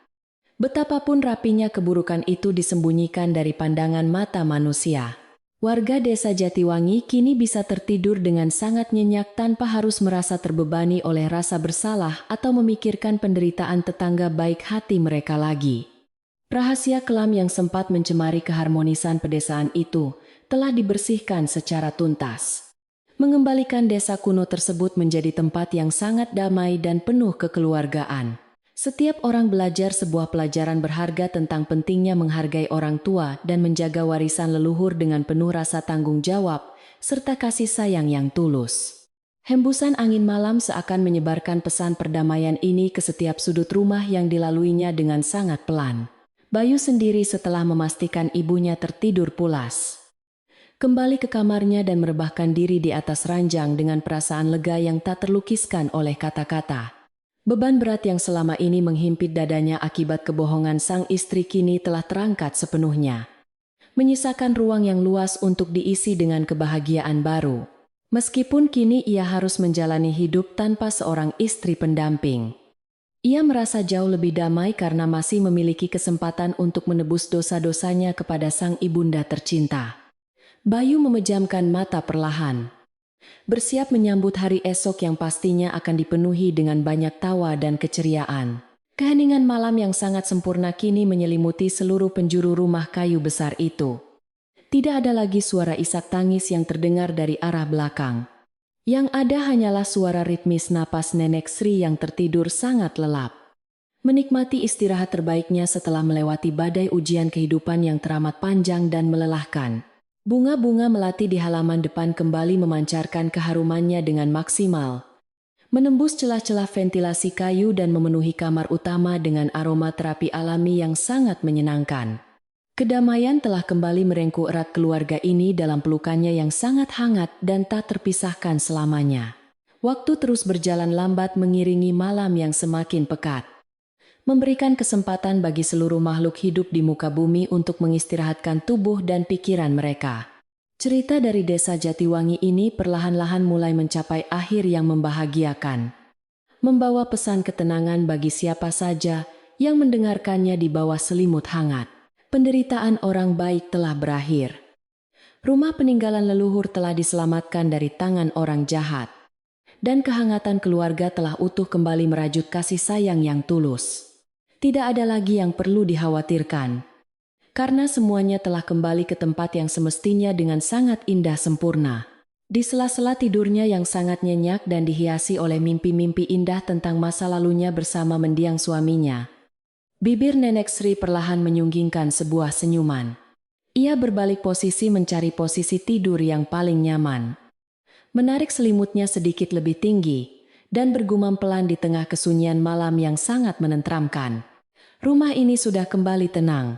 Speaker 1: Betapapun rapinya keburukan itu disembunyikan dari pandangan mata manusia, warga desa Jatiwangi kini bisa tertidur dengan sangat nyenyak tanpa harus merasa terbebani oleh rasa bersalah atau memikirkan penderitaan tetangga baik hati mereka lagi. Rahasia kelam yang sempat mencemari keharmonisan pedesaan itu telah dibersihkan secara tuntas, mengembalikan desa kuno tersebut menjadi tempat yang sangat damai dan penuh kekeluargaan. Setiap orang belajar sebuah pelajaran berharga tentang pentingnya menghargai orang tua dan menjaga warisan leluhur dengan penuh rasa tanggung jawab serta kasih sayang yang tulus. Hembusan angin malam seakan menyebarkan pesan perdamaian ini ke setiap sudut rumah yang dilaluinya dengan sangat pelan. Bayu sendiri setelah memastikan ibunya tertidur pulas, kembali ke kamarnya dan merebahkan diri di atas ranjang dengan perasaan lega yang tak terlukiskan oleh kata-kata. Beban berat yang selama ini menghimpit dadanya akibat kebohongan sang istri kini telah terangkat sepenuhnya, menyisakan ruang yang luas untuk diisi dengan kebahagiaan baru. Meskipun kini ia harus menjalani hidup tanpa seorang istri pendamping, ia merasa jauh lebih damai karena masih memiliki kesempatan untuk menebus dosa-dosanya kepada sang ibunda tercinta. Bayu memejamkan mata perlahan, bersiap menyambut hari esok yang pastinya akan dipenuhi dengan banyak tawa dan keceriaan. Keheningan malam yang sangat sempurna kini menyelimuti seluruh penjuru rumah kayu besar itu. Tidak ada lagi suara isak tangis yang terdengar dari arah belakang. Yang ada hanyalah suara ritmis napas Nenek Sri yang tertidur sangat lelap. Menikmati istirahat terbaiknya setelah melewati badai ujian kehidupan yang teramat panjang dan melelahkan. Bunga-bunga melati di halaman depan kembali memancarkan keharumannya dengan maksimal, menembus celah-celah ventilasi kayu dan memenuhi kamar utama dengan aroma terapi alami yang sangat menyenangkan. Kedamaian telah kembali merengkuh erat keluarga ini dalam pelukannya yang sangat hangat dan tak terpisahkan selamanya. Waktu terus berjalan lambat mengiringi malam yang semakin pekat, memberikan kesempatan bagi seluruh makhluk hidup di muka bumi untuk mengistirahatkan tubuh dan pikiran mereka. Cerita dari desa Jatiwangi ini perlahan-lahan mulai mencapai akhir yang membahagiakan, membawa pesan ketenangan bagi siapa saja yang mendengarkannya di bawah selimut hangat. Penderitaan orang baik telah berakhir. Rumah peninggalan leluhur telah diselamatkan dari tangan orang jahat, dan kehangatan keluarga telah utuh kembali merajut kasih sayang yang tulus. Tidak ada lagi yang perlu dikhawatirkan, karena semuanya telah kembali ke tempat yang semestinya dengan sangat indah sempurna. Di sela-sela tidurnya yang sangat nyenyak dan dihiasi oleh mimpi-mimpi indah tentang masa lalunya bersama mendiang suaminya, bibir Nenek Sri perlahan menyunggingkan sebuah senyuman. Ia berbalik posisi mencari posisi tidur yang paling nyaman, menarik selimutnya sedikit lebih tinggi, dan bergumam pelan di tengah kesunyian malam yang sangat menenteramkan. Rumah ini sudah kembali tenang.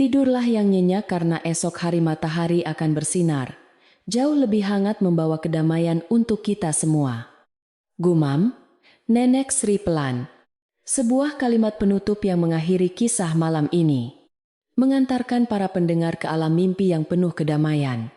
Speaker 1: Tidurlah yang nyenyak karena esok hari matahari akan bersinar, jauh lebih hangat membawa kedamaian untuk kita semua. Gumam Nenek Sri pelan. Sebuah kalimat penutup yang mengakhiri kisah malam ini, mengantarkan para pendengar ke alam mimpi yang penuh kedamaian.